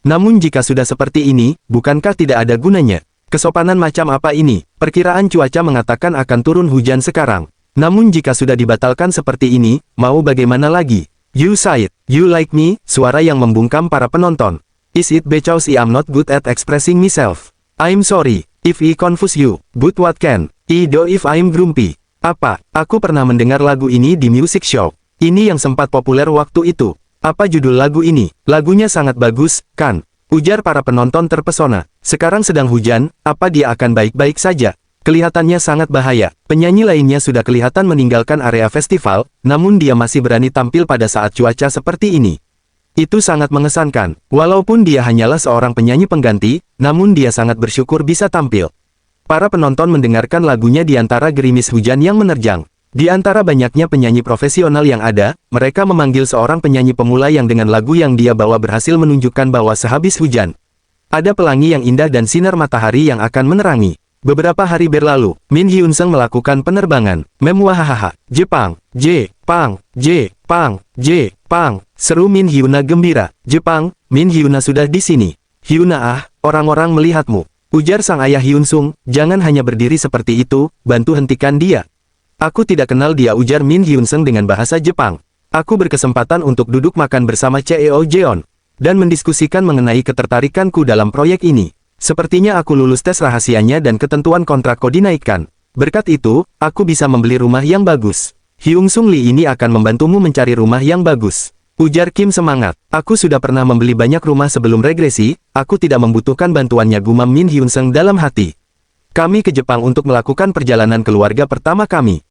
Namun jika sudah seperti ini, bukankah tidak ada gunanya? Kesopanan macam apa ini? Perkiraan cuaca mengatakan akan turun hujan sekarang. Namun jika sudah dibatalkan seperti ini, mau bagaimana lagi? You say it, you like me, suara yang membungkam para penonton. Is it because I'm not good at expressing myself? I'm sorry if I confuse you, but what can I do if I'm grumpy? Apa? Aku pernah mendengar lagu ini di music show. Ini yang sempat populer waktu itu. Apa judul lagu ini? Lagunya sangat bagus, kan? Ujar para penonton terpesona. Sekarang sedang hujan, apa dia akan baik-baik saja? Kelihatannya sangat bahaya. Penyanyi lainnya sudah kelihatan meninggalkan area festival, namun dia masih berani tampil pada saat cuaca seperti ini. Itu sangat mengesankan. Walaupun dia hanyalah seorang penyanyi pengganti, namun dia sangat bersyukur bisa tampil. Para penonton mendengarkan lagunya di antara gerimis hujan yang menerjang. Di antara banyaknya penyanyi profesional yang ada, mereka memanggil seorang penyanyi pemula yang dengan lagu yang dia bawa berhasil menunjukkan bahwa sehabis hujan, ada pelangi yang indah dan sinar matahari yang akan menerangi. Beberapa hari berlalu, Min Hyun Sung melakukan penerbangan. Memwahahaha, Jepang, Jepang, Jepang, seru Min Hyuna gembira. Jepang, Min Hyuna sudah di sini. Hyuna orang-orang melihatmu. Ujar sang ayah Hyun Sung, jangan hanya berdiri seperti itu, bantu hentikan dia. Aku tidak kenal dia, ujar Min Hyun Sung dengan bahasa Jepang. Aku berkesempatan untuk duduk makan bersama CEO Jeon, dan mendiskusikan mengenai ketertarikanku dalam proyek ini. Sepertinya aku lulus tes rahasianya dan ketentuan kontrakku dinaikkan. Berkat itu, aku bisa membeli rumah yang bagus. Hyun Sung Lee ini akan membantumu mencari rumah yang bagus. Ujar Kim semangat. Aku sudah pernah membeli banyak rumah sebelum regresi, aku tidak membutuhkan bantuannya, gumam Min Hyun Sung dalam hati. Kami ke Jepang untuk melakukan perjalanan keluarga pertama kami.